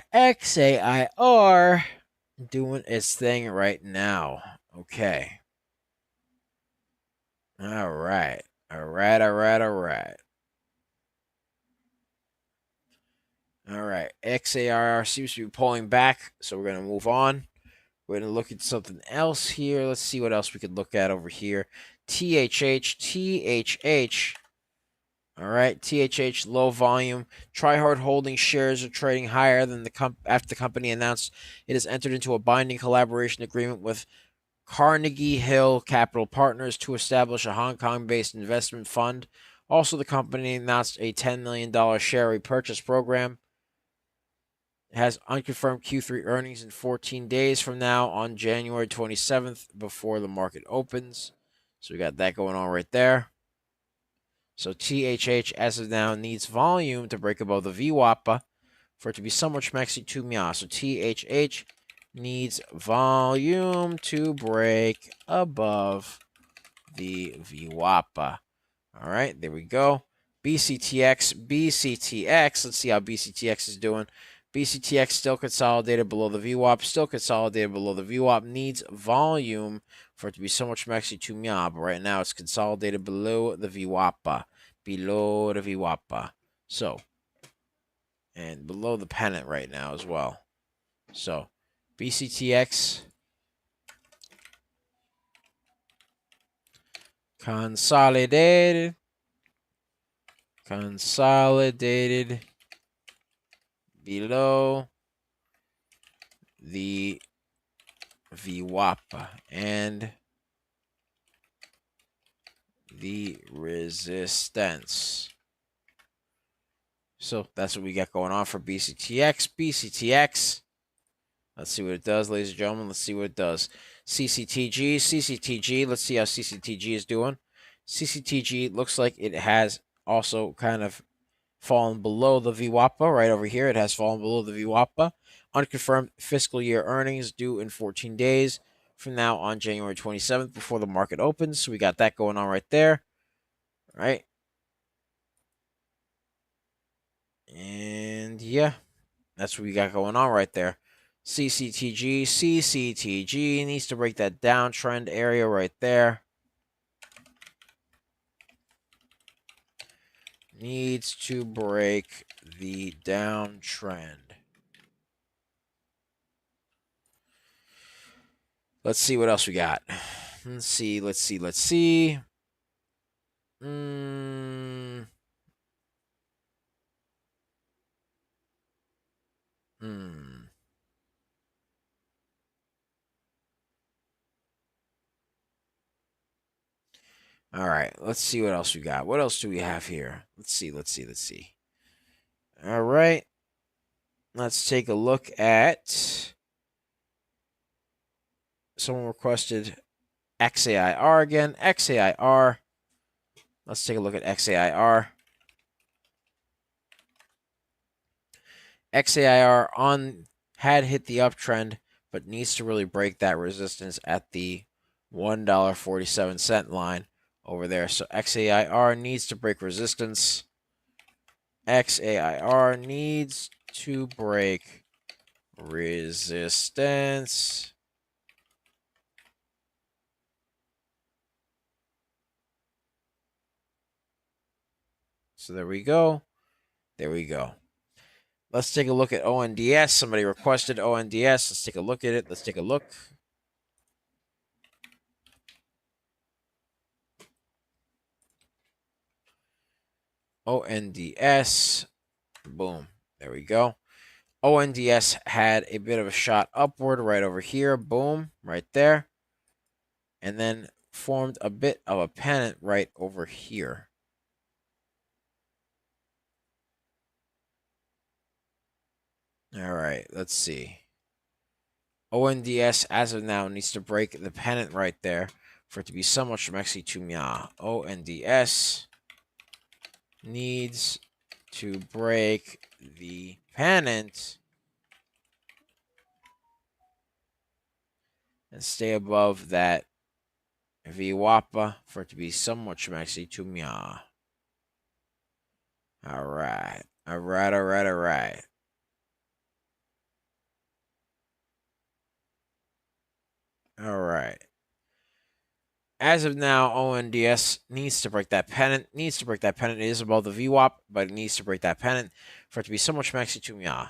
doing its thing right now. Okay. All right. All right. All right. All right. All right. XAIR seems to be pulling back, so we're going to move on. We're going to look at something else here. Let's see what else we could look at over here. THH. All right, THH, low volume. Tryhard Holding shares are trading higher than after the company announced it has entered into a binding collaboration agreement with Carnegie Hill Capital Partners to establish a Hong Kong-based investment fund. Also, the company announced a $10 million share repurchase program. It has unconfirmed Q3 earnings in 14 days from now on January 27th before the market opens. So we got that going on right there. So THH as of now needs volume to break above the VWAPA for it to be somewhat schmexy to mya. So THH needs volume to break above the VWAPA. All right, there we go. BCTX. Let's see how BCTX is doing. BCTX still consolidated below the VWAP. Still consolidated below the VWAP. Needs volume for it to be so much maxi to mya. But right now it's consolidated below the VWAPA. Below the VWAPA. So, and below the pennant right now as well. So, BCTX consolidated below the VWAPA and the resistance. So that's what we got going on for BCTX. BCTX. Let's see what it does, ladies and gentlemen. Let's see what it does. CCTG. Let's see how CCTG is doing. CCTG looks like it has also kind of fallen below the VWAPA right over here. It has fallen below the VWAPA. Unconfirmed fiscal year earnings due in 14 days from now on January 27th before the market opens. So we got that going on right there. All right. And yeah, that's what we got going on right there. CCTG needs to break that downtrend area right there. Needs to break the downtrend. Let's see what else we got. Let's see. All right, let's see what else we got. What else do we have here? Let's see. All right. Let's take a look at, someone requested XAIR again. XAIR. Let's take a look at XAIR. XAIR had hit the uptrend, but needs to really break that resistance at the $1.47 line over there. So XAIR needs to break resistance. XAIR needs to break resistance. So there we go. Let's take a look at ONDS. Somebody requested ONDS. Let's take a look at it. ONDS. Boom. There we go. ONDS had a bit of a shot upward right over here. Boom. Right there. And then formed a bit of a pennant right over here. All right. Let's see. ONDS as of now needs to break the pennant right there for it to be somewhat Shmexy to Mya. ONDS needs to break the pennant and stay above that VWAPA for it to be somewhat Shmexy to Mya. All right. All right. All right. All right. All right. As of now, ONDS needs to break that pennant. It is above the VWAP, but it needs to break that pennant for it to be somewhat Shmexy to Mya.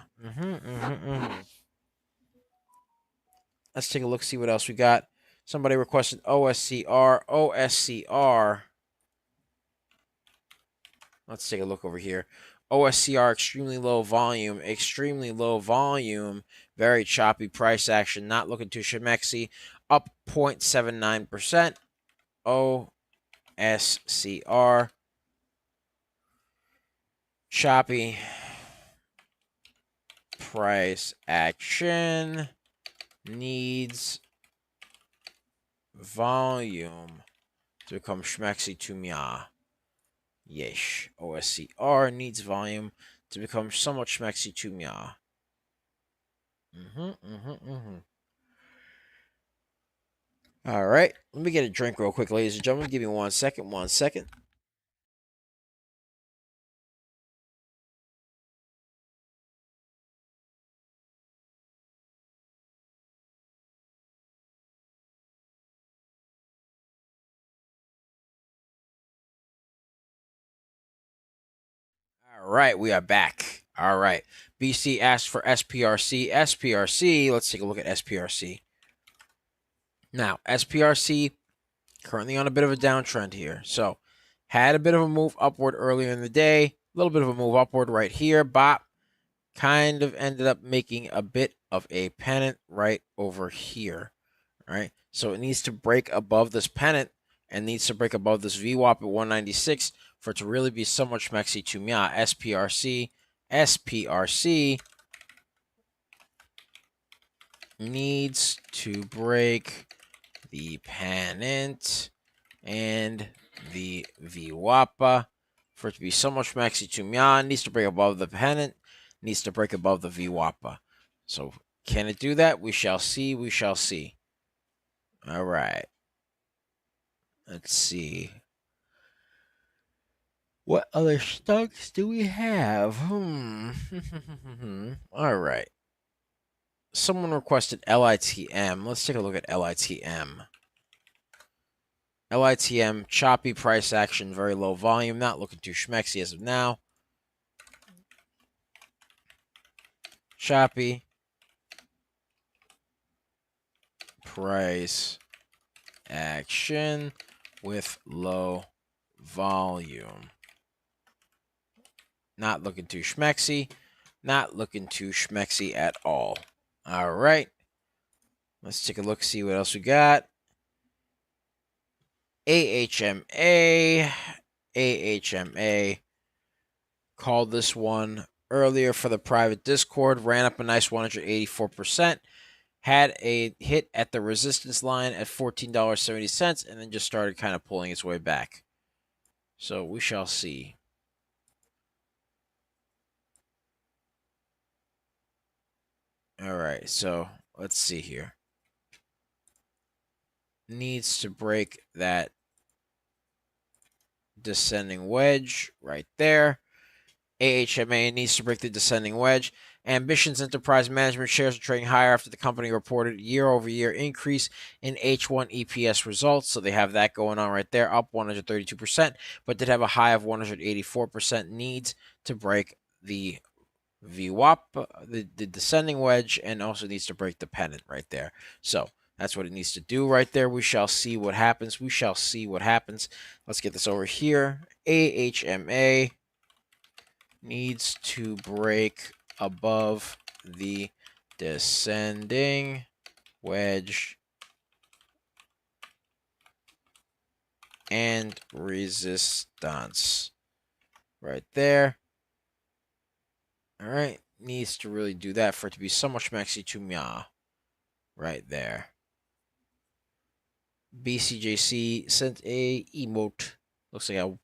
Let's take a look, see what else we got. Somebody requested OSCR. OSCR. Let's take a look over here. OSCR, extremely low volume. Extremely low volume. Very choppy price action. Not looking too Shmexy. Up 0.79%. OSCR. Choppy price action. Needs volume to become Shmexy to Mya. Yesh. OSCR needs volume to become somewhat Shmexy to Mya. All right. Let me get a drink real quick, ladies and gentlemen. Give me 1 second. 1 second. All right, we are back. All right. BC asked for SPRC. SPRC, let's take a look at SPRC. Now, SPRC currently on a bit of a downtrend here. So, had a bit of a move upward earlier in the day. A little bit of a move upward right here. Bop. Kind of ended up making a bit of a pennant right over here. All right. So, it needs to break above this pennant and needs to break above this VWAP at 196 for it to really be somewhat Shmexy to Mya. SPRC. SPRC needs to break the pennant and the VWAPA for it to be somewhat Shmexy to Mya. Needs to break above the pennant, needs to break above the VWAPA. So, can it do that? We shall see. We shall see. All right. Let's see. What other stocks do we have? All right. Someone requested LITM. Let's take a look at LITM. LITM, choppy price action, very low volume, not looking too Shmexy as of now. Choppy price action with low volume. Not looking too Shmexy. Not looking too Shmexy at all. All right. Let's take a look, see what else we got. AHMA. AHMA. Called this one earlier for the private Discord. Ran up a nice 184%. Had a hit at the resistance line at $14.70 and then just started kind of pulling its way back. So we shall see. All right, so let's see here. Needs to break that descending wedge right there. AHMA needs to break the descending wedge. Ambitions Enterprise Management shares are trading higher after the company reported year-over-year increase in H1 EPS results. So they have that going on right there, up 132%, but did have a high of 184%. Needs to break the VWAP, the descending wedge, and also needs to break the pennant right there. So that's what it needs to do right there. We shall see what happens. We shall see what happens. Let's get this over here. AHMA needs to break above the descending wedge and resistance right there. All right, needs to really do that for it to be somewhat Shmexy to Mya right there. BCJC sent a emote. Looks like a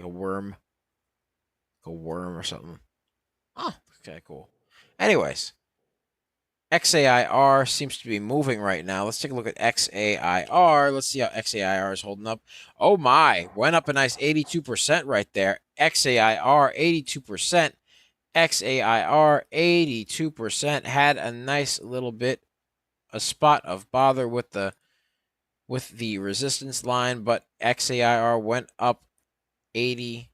worm. Like a worm or something. Oh, okay, cool. Anyways, XAIR seems to be moving right now. Let's take a look at XAIR. Let's see how XAIR is holding up. Oh my, went up a nice 82% right there. XAIR 82%. XAIR 82% had a nice little bit, a spot of bother with the resistance line, but XAIR went up 82%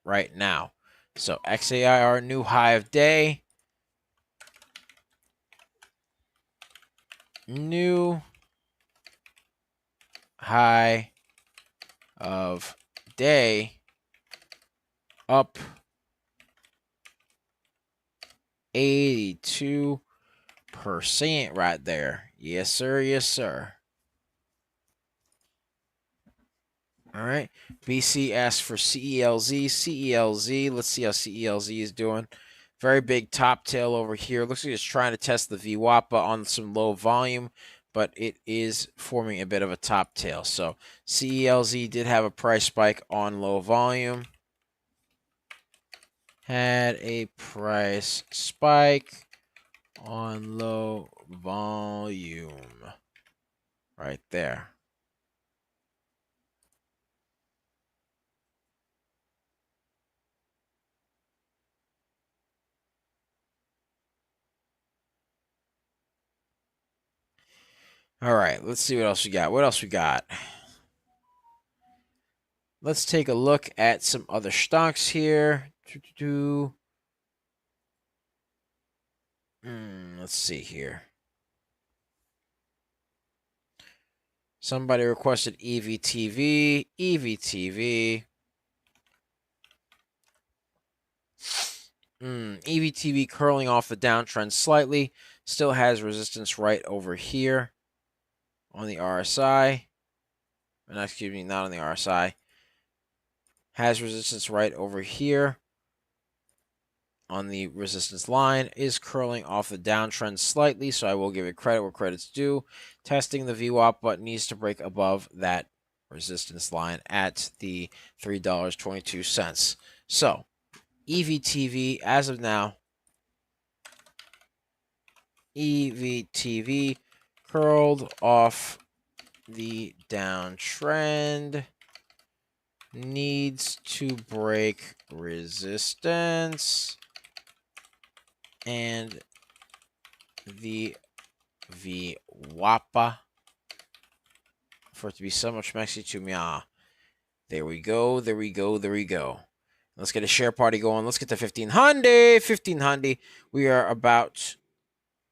right now. So XAIR new high of day. New high of day up 82% right there. Yes, sir. Yes, sir. All right. BC asked for CELZ. CELZ. Let's see how CELZ is doing. Very big top tail over here. Looks like it's trying to test the VWAPA on some low volume, but it is forming a bit of a top tail. So CELZ did have a price spike on low volume. Had a price spike on low volume. Right there. All right, let's see what else we got. What else we got? Let's take a look at some other stocks here. Let's see here. Somebody requested EVTV. EVTV. EVTV curling off the downtrend slightly. Still has resistance right over here on the RSI. No, excuse me, not on the RSI. Has resistance right over here on the resistance line. Is curling off the downtrend slightly, so I will give it credit where credit's due. Testing the VWAP, but needs to break above that resistance line at the $3.22. So, EVTV, as of now, EVTV curled off the downtrend, needs to break resistance, and the VWAPA for it to be so much mexy to me. There we go, there we go, there we go. Let's get a share party going. Let's get to 1500. 1500. We are about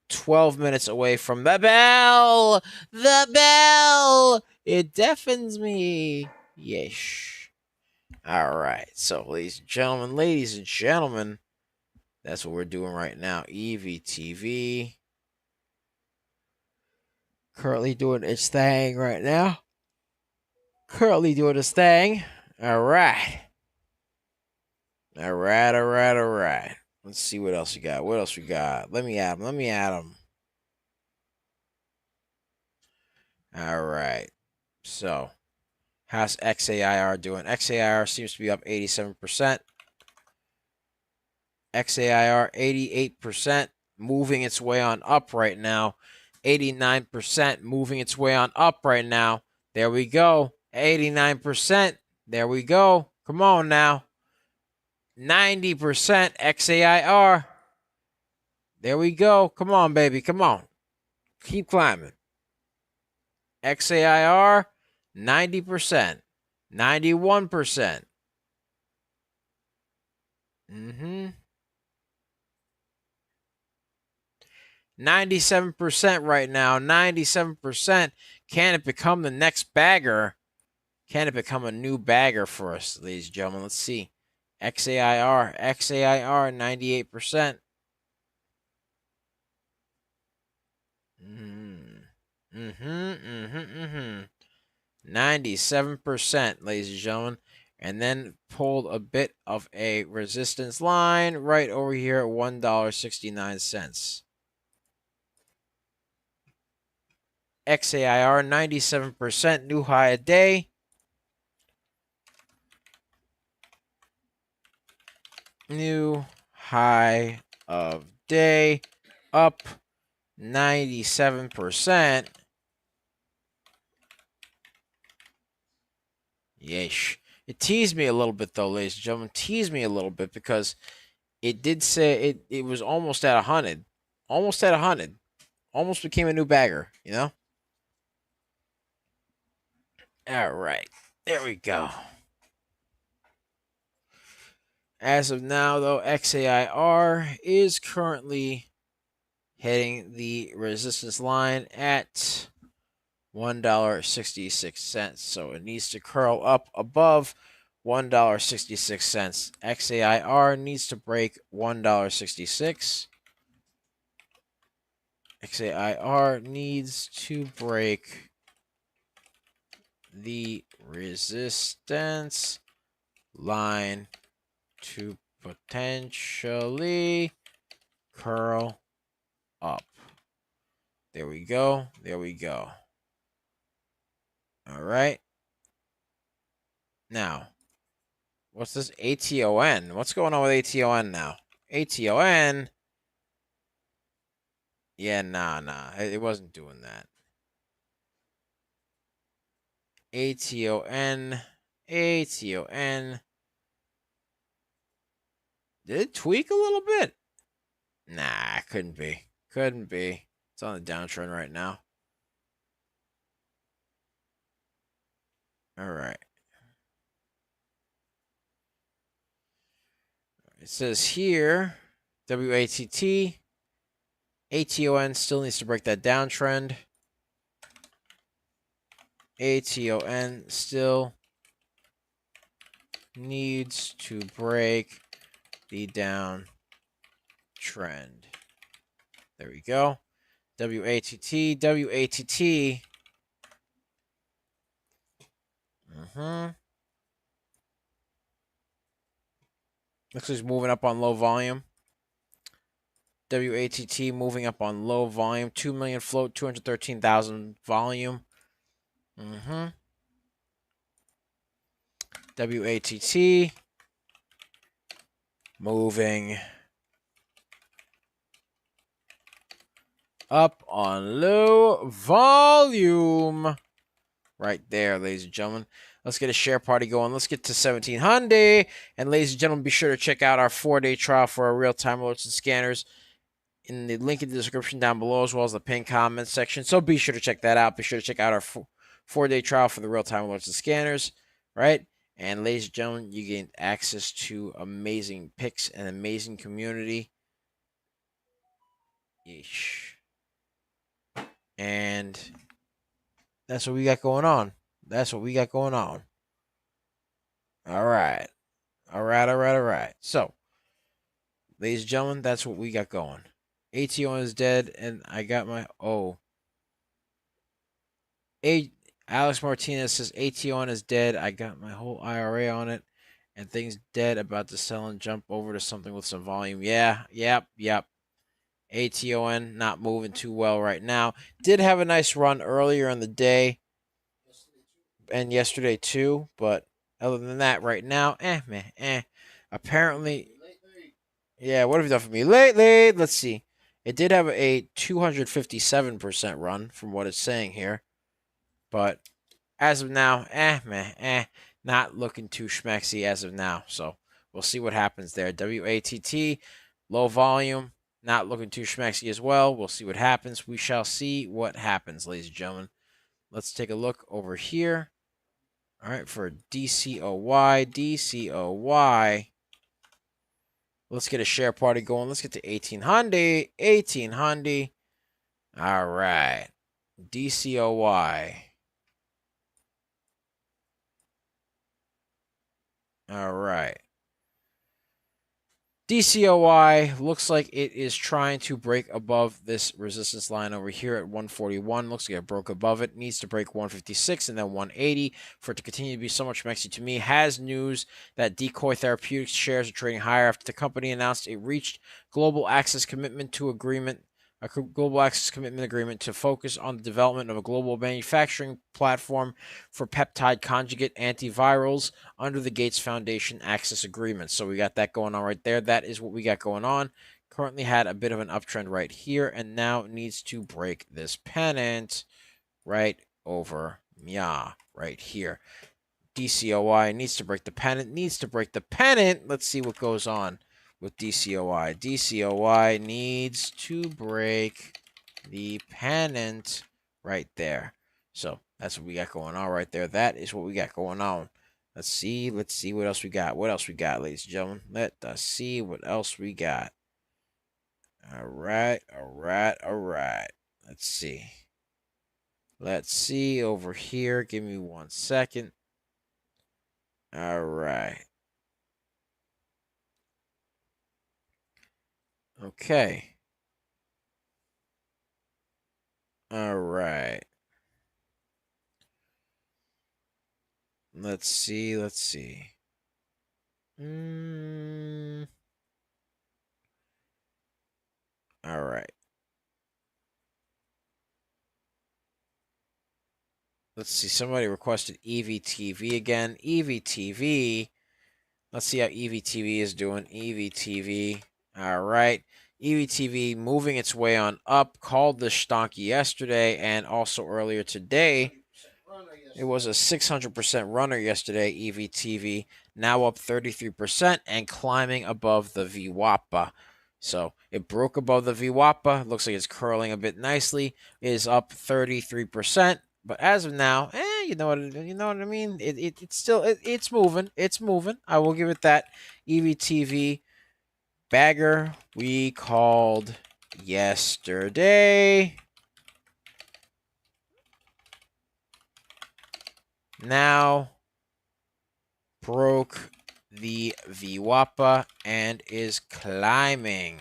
12 minutes away from the bell. The bell. It deafens me. Yeesh. All right. So, ladies and gentlemen, that's what we're doing right now. EVTV. Currently doing its thing right now. Currently doing its thing. All right. All right, all right, all right. Let's see what else we got. What else we got? Let me add them. Let me add them. All right. So, how's XAIR doing? XAIR seems to be up 87%. XAIR 88%, moving its way on up right now. 89%, moving its way on up right now. There we go. 89%. There we go. Come on now. 90% XAIR. There we go. Come on, baby. Come on. Keep climbing. XAIR, 90%. 91%. 97% right now. 97%. Can it become the next bagger? Can it become a new bagger for us, ladies and gentlemen? Let's see. XAIR, 98%. 97%, ladies and gentlemen. And then pulled a bit of a resistance line right over here at $1.69. XAIR 97%, new high a day. New high of day, up 97%. Yeesh. It teased me a little bit, though, ladies and gentlemen. Teased me a little bit because it did say it was almost at 100. Almost at 100. Almost became a new bagger, you know? All right. There we go. As of now, though, XAIR is currently hitting the resistance line at $1.66. So it needs to curl up above $1.66. XAIR needs to break $1.66. XAIR needs to break the resistance line to potentially curl up. There we go. There we go. All right. Now, what's this ATON? What's going on with ATON now? ATON. Yeah, nah. It wasn't doing that. ATON. Did it tweak a little bit? Nah, couldn't be. Couldn't be. It's on the downtrend right now. All right. It says here, WATT, ATON still needs to break that downtrend. ATON still needs to break the downtrend. There we go. WATT. Looks like he's moving up on low volume. WATT moving up on low volume. 2 million float, 213,000 volume. WATT moving up on low volume. Right there, ladies and gentlemen. Let's get a share party going. Let's get to 1700. And ladies and gentlemen, be sure to check out our 4-day trial for our real-time alerts and scanners in the link in the description down below, as well as the pinned comment section. So be sure to check that out. Be sure to check out our 4-day trial for the real-time alerts and scanners, right? And ladies and gentlemen, you get access to amazing picks and amazing community. Yeesh. And that's what we got going on. That's what we got going on. All right. So, ladies and gentlemen, that's what we got going. ATON is dead, and I got my... Alex Martinez says ATON is dead. I got my whole IRA on it, and things dead, about to sell and jump over to something with some volume. Yeah, yep. ATON not moving too well right now. Did have a nice run earlier in the day and yesterday too, but other than that, right now, apparently, yeah, what have you done for me lately? Let's see. It did have a 257% run from what it's saying here, but as of now, not looking too schmexy as of now. So we'll see what happens there. WATT, low volume, not looking too schmexy as well. We'll see what happens. We shall see what happens, ladies and gentlemen. Let's take a look over here. All right, for DCOY. Let's get a share party going. Let's get to 1800. All right. DCOY. All right. DCOY looks like it is trying to break above this resistance line over here at 141. Looks like it broke above it. Needs to break 156 and then 180 for it to continue to be so much mexy to me. Has news that Decoy Therapeutics shares are trading higher after the company announced it reached global access commitment to agreement a global access commitment agreement to focus on the development of a global manufacturing platform for peptide conjugate antivirals under the Gates Foundation Access Agreement. So we got that going on right there. That is what we got going on. Currently had a bit of an uptrend right here, and now needs to break this pennant right over right here. DCOI needs to break the pennant, Let's see what goes on with DCOI. DCOI needs to break the pennant right there. So that's what we got going on right there. That is what we got going on. Let's see what else we got. Ladies and gentlemen? Let us see what else we got. All right. Let's see over here. Give me 1 second. All right. Okay. All right. Let's see. All right. Let's see. Somebody requested EVTV again. EVTV. Let's see how EVTV is doing. EVTV. All right. EVTV moving its way on up. Called the stonky yesterday and also earlier today. It was a 600% runner yesterday, EVTV. Now up 33% and climbing above the VWAPA. So it broke above the VWAPA. Looks like it's curling a bit nicely. It is up 33%. But as of now, you know what I mean? It's still it's moving. It's moving. I will give it that. EVTV bagger we called yesterday. Now broke the VWAPA and is climbing.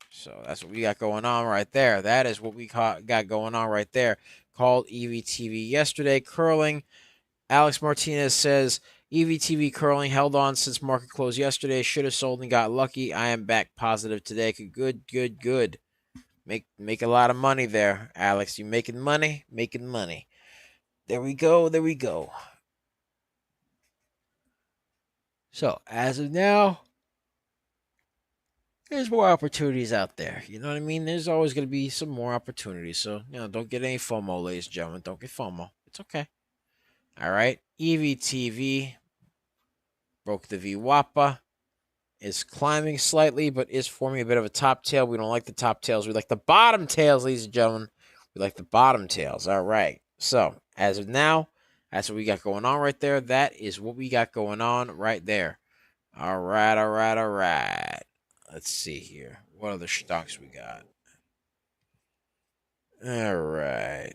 So that's what we got going on right there. That is what we got going on right there. Called EVTV yesterday, curling. Alex Martinez says, EVTV curling held on since market close yesterday. Should have sold and got lucky. I am back positive today. Good. Make a lot of money there, Alex. You making money? Making money. There we go. So, as of now, there's more opportunities out there. You know what I mean? There's always going to be some more opportunities. So, don't get any FOMO, ladies and gentlemen. Don't get FOMO. It's okay. All right. EVTV broke the VWAPA. Is climbing slightly, but is forming a bit of a top tail. We don't like the top tails. We like the bottom tails, ladies and gentlemen. We like the bottom tails. All right. So, as of now, that's what we got going on right there. That is what we got going on right there. All right. Let's see here. What other stocks we got? All right.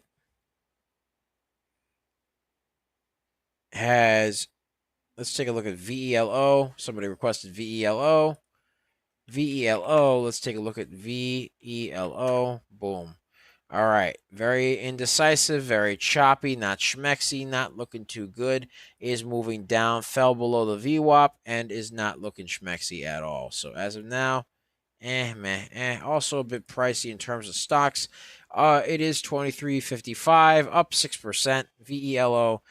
Let's take a look at VELO. Somebody requested VELO. Let's take a look at VELO. Boom. All right. Very indecisive, very choppy, not schmexy, not looking too good. Is moving down, fell below the VWAP, and is not looking schmexy at all. So as of now, also a bit pricey in terms of stocks. It is $23.55, up 6%. VELO,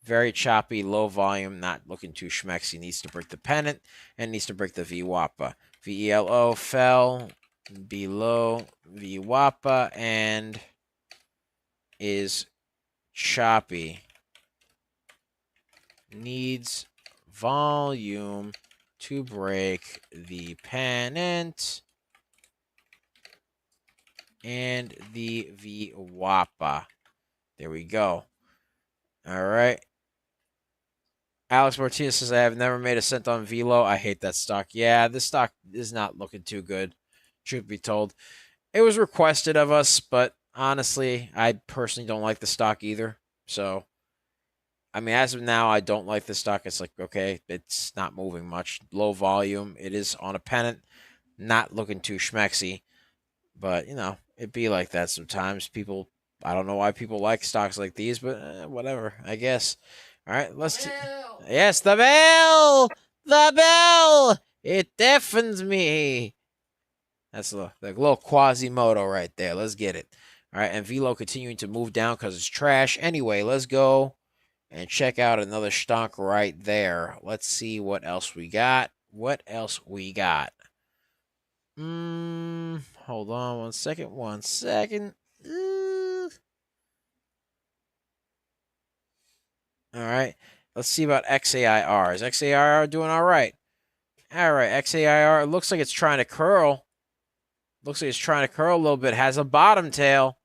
very choppy, low volume, not looking too schmexy. Needs to break the pennant and needs to break the VWAPA. VELO fell below VWAPA and is choppy. Needs volume to break the pennant and the VWAPA. There we go. All right. Alex Martinez says, I have never made a cent on Velo. I hate that stock. Yeah, this stock is not looking too good, truth be told. It was requested of us, but honestly, I personally don't like the stock either. So, I mean, as of now, I don't like the stock. It's like, okay, it's not moving much. Low volume. It is on a pennant. Not looking too schmexy. But, it'd be like that sometimes. I don't know why people like stocks like these, but whatever, I guess. All right, yes, the bell! The bell! It deafens me. That's the little Quasimodo right there. Let's get it. All right, and Velo continuing to move down because it's trash. Anyway, let's go and check out another stock right there. Let's see what else we got. What else we got? Hold on 1 second. 1 second. All right. Let's see about XAIR. Is XAIR doing all right? All right, XAIR. It looks like it's trying to curl. Looks like it's trying to curl a little bit. Has a bottom tail.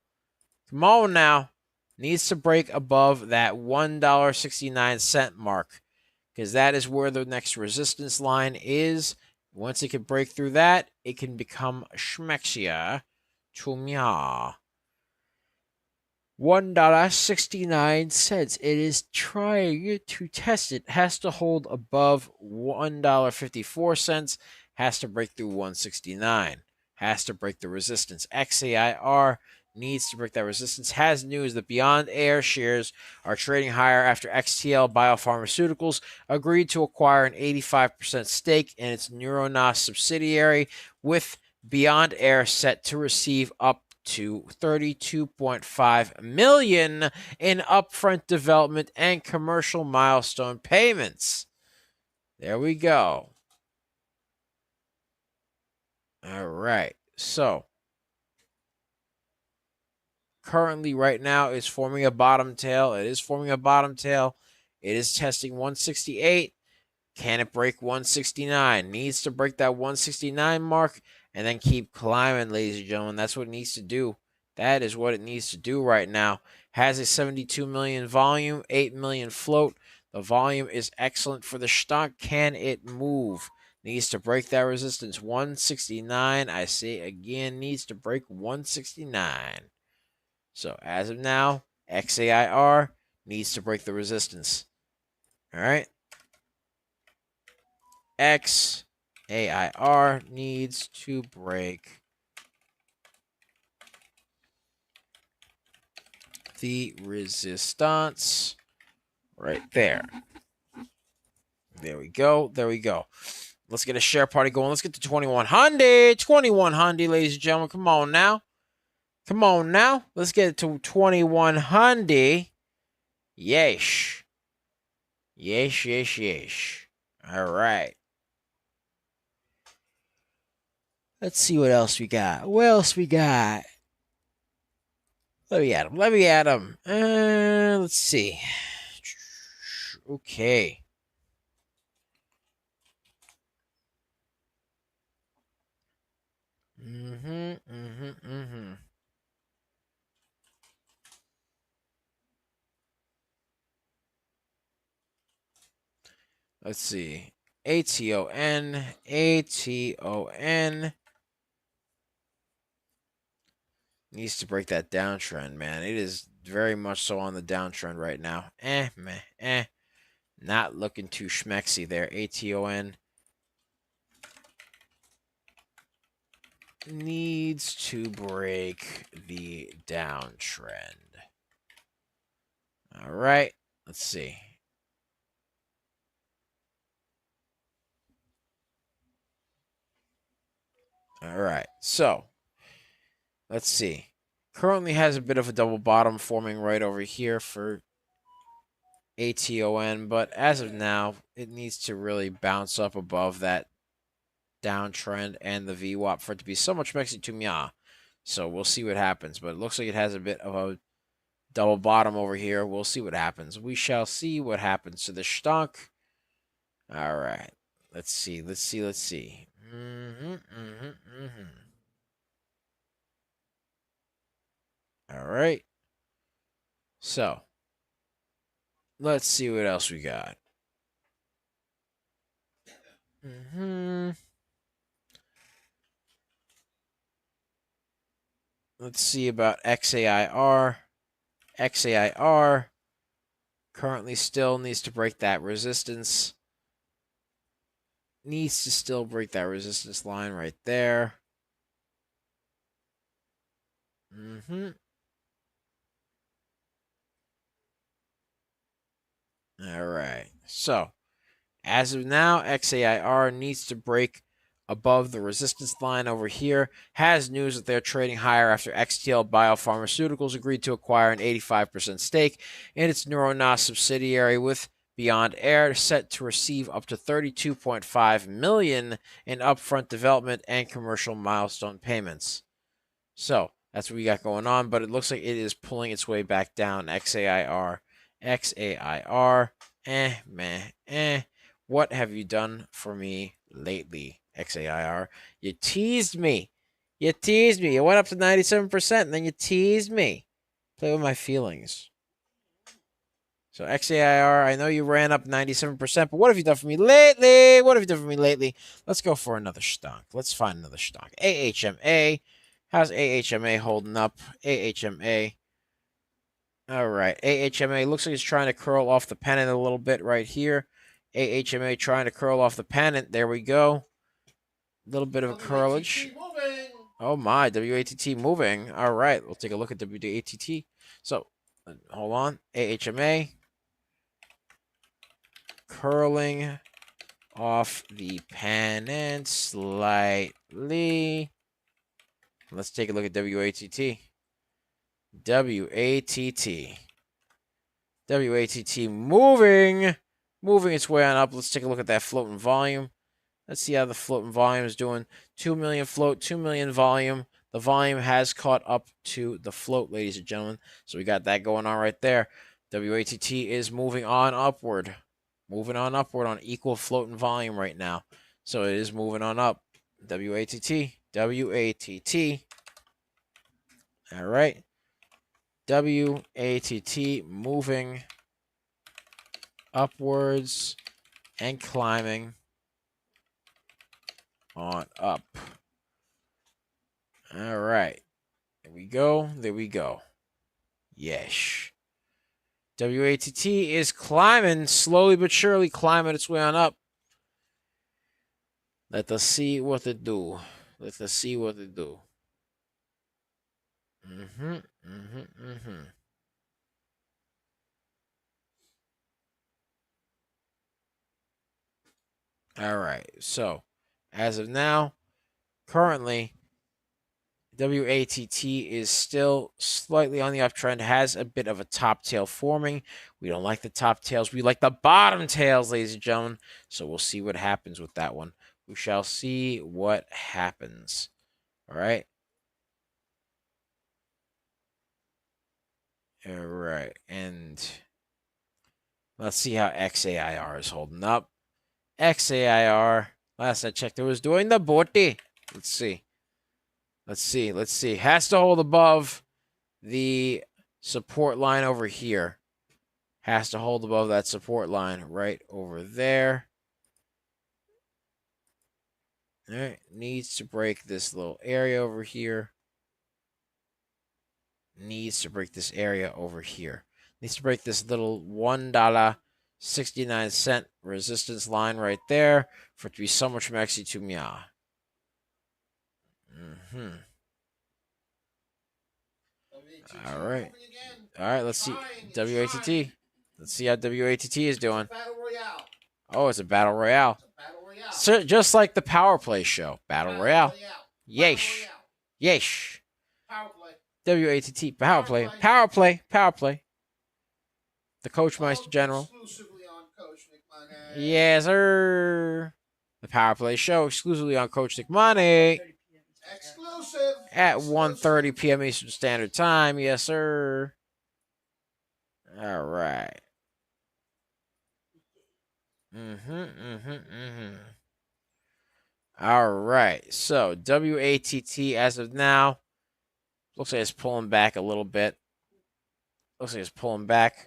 Come on now. Needs to break above that $1.69 mark, because that is where the next resistance line is. Once it can break through that, it can become Schmexia. Chumya. $1.69. It is trying to test it. Has to hold above $1.54. Has to break through 169. Has to break the resistance. XAIR needs to break that resistance. Has news that Beyond Air shares are trading higher after XTL Biopharmaceuticals agreed to acquire an 85% stake in its Neuronas subsidiary, with Beyond Air set to receive up to $32.5 million in upfront development and commercial milestone payments. There we go. All right. So currently right now is forming a bottom tail. It is forming a bottom tail. It is testing 168. Can it break 169? Needs to break that 169 mark and then keep climbing, ladies and gentlemen. That's what it needs to do. That is what it needs to do right now. Has a 72 million volume, 8 million float. The volume is excellent for the stock. Can it move? Needs to break that resistance. 169, I say again, needs to break 169. So as of now, XAIR needs to break the resistance. All right. XAIR needs to break the resistance right there. There we go. There we go. Let's get a share party going. Let's get to 2100. 2100, ladies and gentlemen. Come on now. Come on now. Let's get it to 2100. Yesh. Yesh, yesh, yesh. All right. Let's see what else we got. What else we got? Let me at him. Let me at him. Let's see. Okay. Let's see. ATON. ATON. Needs to break that downtrend, man. It is very much so on the downtrend right now. Not looking too schmexy there. ATON needs to break the downtrend. All right. Let's see. All right. So, let's see. Currently has a bit of a double bottom forming right over here for ATON, but as of now, it needs to really bounce up above that downtrend and the VWAP for it to be so much Mexi to Mya. So we'll see what happens, but it looks like it has a bit of a double bottom over here. We'll see what happens. We shall see what happens to the stock. All right. Let's see. Let's see. Let's see. All right. So, let's see what else we got. Let's see about XAIR. XAIR currently still needs to break that resistance. Needs to still break that resistance line right there. All right. So, as of now, XAIR needs to break above the resistance line over here, has news that they're trading higher after XTL Biopharmaceuticals agreed to acquire an 85% stake in its NeuroNOS subsidiary, with Beyond Air set to receive up to $32.5 million in upfront development and commercial milestone payments. So that's what we got going on, but it looks like it is pulling its way back down. XAIR, meh. What have you done for me lately, XAIR? You teased me. You teased me. You went up to 97%, and then you teased me. Play with my feelings. So XAIR, I know you ran up 97%, but what have you done for me lately? What have you done for me lately? Let's go for another stock. Let's find another stock. AHMA. How's AHMA holding up? AHMA. All right. AHMA looks like it's trying to curl off the pennant a little bit right here. AHMA trying to curl off the pennant. There we go. A little bit of a curlage. Oh my, WATT moving. All right. We'll take a look at WATT. So, hold on. AHMA curling off the pennant slightly. Let's take a look at WATT. WATT moving its way on up. Let's take a look at that floating volume. Let's see how the floating volume is doing. 2 million float, 2 million volume. The volume has caught up to the float, ladies and gentlemen. So we got that going on right there. WATT is moving on upward. Moving on upward on equal float and volume right now. So it is moving on up. WATT. All right. WATT moving upwards and climbing on up. All right. There we go. There we go. Yes. WATT is climbing, slowly but surely climbing its way on up. Let us see what it do. Let us see what it do. All right. So, as of now, currently, WATT is still slightly on the uptrend, has a bit of a top tail forming. We don't like the top tails. We like the bottom tails, ladies and gentlemen. So we'll see what happens with that one. We shall see what happens. All right. All right. And let's see how XAIR is holding up. XAIR, last I checked, it was doing the booty. Let's see. Let's see. Has to hold above the support line over here. Has to hold above that support line right over there. All right. Needs to break this little area over here. Needs to break this area over here. Needs to break this little $1.69 resistance line right there for it to be so much maxi to Mia. All right. Let's see. WATT. Let's see how WATT is doing. Oh, it's a battle royale. So, just like the Power Play show. Battle royale. Yeesh. Yeesh. WATT. Power Play. Power Play. Power Play. The Coachmeister General. Yes, sir. The Power Play show exclusively on Coach Nick Money. Exclusive. At 1:30 p.m. Eastern Standard Time. Yes, sir. All right. All right. So, WATT as of now looks like it's pulling back a little bit. Looks like it's pulling back.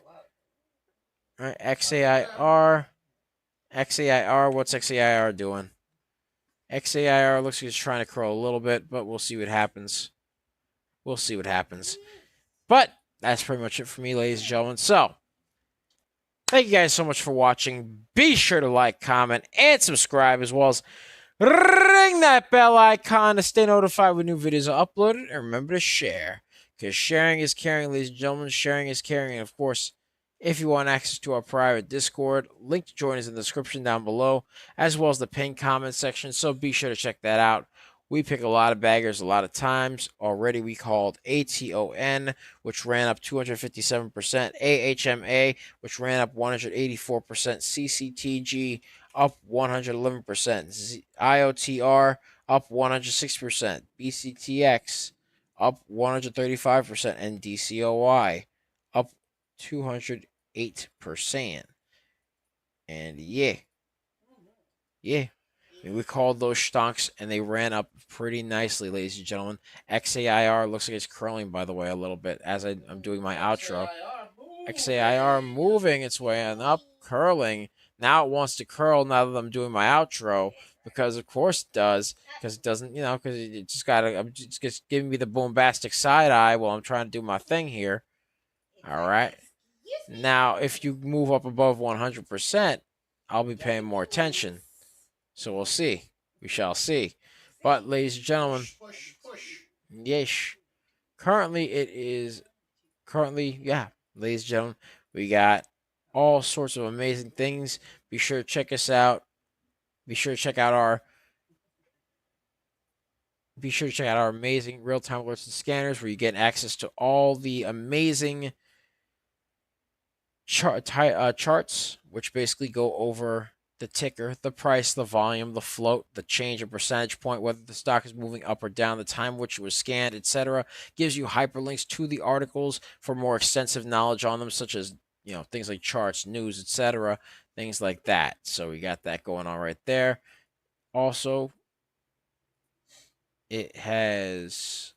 All right. XAIR. What's XAIR doing? XAIR looks like it's trying to curl a little bit, but we'll see what happens. We'll see what happens. But that's pretty much it for me, ladies and gentlemen. So, thank you guys so much for watching. Be sure to like, comment, and subscribe, as well as ring that bell icon to stay notified when new videos are uploaded. And remember to share, because sharing is caring, ladies and gentlemen. Sharing is caring. And, of course, If you want access to our private Discord, link to join is in the description down below, as well as the pinned comment section, so be sure to check that out. We pick a lot of baggers a lot of times. Already we called ATON, which ran up 257%, AHMA, which ran up 184%, CCTG up 111%, IOTR up 106%, BCTX up 135%, and DCOI up 208%. And yeah. I mean, we called those stonks and they ran up pretty nicely, ladies and gentlemen. XAIR looks like it's curling, by the way, a little bit as I'm doing my outro. XAIR moving its way on up, curling. Now it wants to curl now that I'm doing my outro, because of course it does. Because it doesn't, because it just it's just giving me the bombastic side eye while I'm trying to do my thing here. All right. Now, if you move up above 100%, I'll be paying more attention. So we'll see. We shall see. But, ladies and gentlemen, yes. Currently, ladies and gentlemen, we got all sorts of amazing things. Be sure to check us out. Be sure to check out our amazing real-time alerts and scanners, where you get access to all the amazing charts, which basically go over the ticker, the price, the volume, the float, the change of percentage point, whether the stock is moving up or down, the time which it was scanned, etc. Gives you hyperlinks to the articles for more extensive knowledge on them, such as things like charts, news, etc. Things like that. So we got that going on right there. Also, it has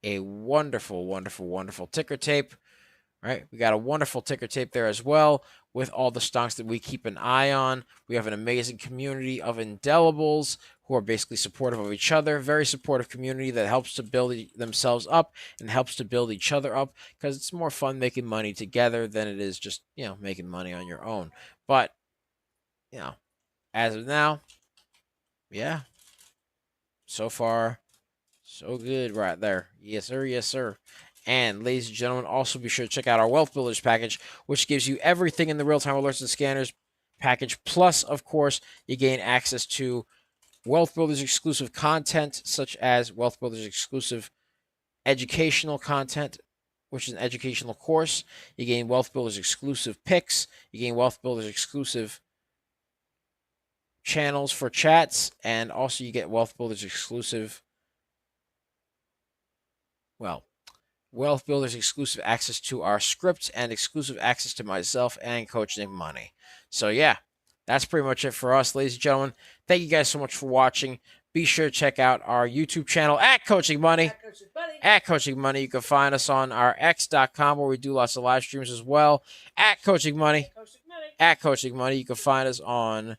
a wonderful, wonderful, wonderful ticker tape. Right, we got a wonderful ticker tape there as well, with all the stocks that we keep an eye on. We have an amazing community of indelibles who are basically supportive of each other. Very supportive community that helps to build themselves up and helps to build each other up, because it's more fun making money together than it is just, making money on your own. But, as of now, yeah, so far, so good right there. Yes, sir. Yes, sir. And, ladies and gentlemen, also be sure to check out our Wealth Builders package, which gives you everything in the real-time alerts and scanners package. Plus, of course, you gain access to Wealth Builders exclusive content, such as Wealth Builders exclusive educational content, which is an educational course. You gain Wealth Builders exclusive picks. You gain Wealth Builders exclusive channels for chats. And also you get Wealth Builders exclusive, Wealth Builders exclusive access to our scripts and exclusive access to myself and Coach Nick Money. So, yeah, that's pretty much it for us, ladies and gentlemen. Thank you guys so much for watching. Be sure to check out our YouTube channel at Coaching Money. At Coaching Money. You can find us on our X.com, where we do lots of live streams as well. At Coaching Money. At Coaching Money. You can find us on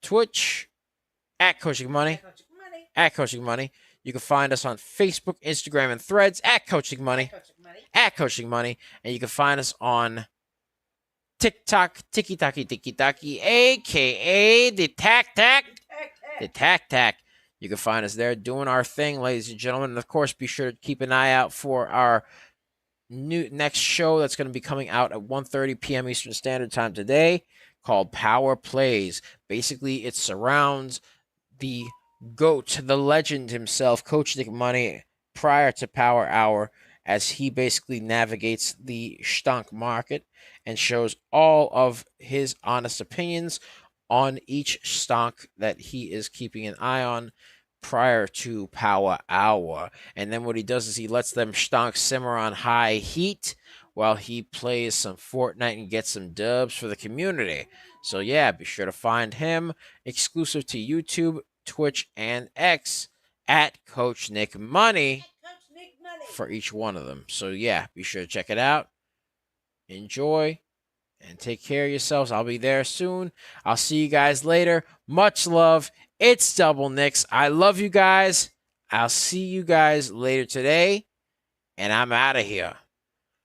Twitch. At Coaching Money. At Coaching Money. You can find us on Facebook, Instagram, and Threads at Coaching Money. At Coaching Money. And you can find us on TikTok, Tiki-Taki, a.k.a. the Tac. The Tac. You can find us there doing our thing, ladies and gentlemen. And, of course, be sure to keep an eye out for our next show that's going to be coming out at 1:30 p.m. Eastern Standard Time today, called Power Plays. Basically, it surrounds the GOAT, the legend himself, Coach Nick Money, prior to Power Hour, as he basically navigates the stonk market and shows all of his honest opinions on each stonk that he is keeping an eye on prior to Power Hour. And then what he does is he lets them stonks simmer on high heat while he plays some Fortnite and gets some dubs for the community. So, yeah, be sure to find him exclusive to YouTube, Twitch, and X at Coach Nick Money for each one of them. So, yeah, be sure to check it out. Enjoy and take care of yourselves. I'll be there soon. I'll see you guys later. Much love. It's Double Nicks. I love you guys. I'll see you guys later today, and I'm out of here.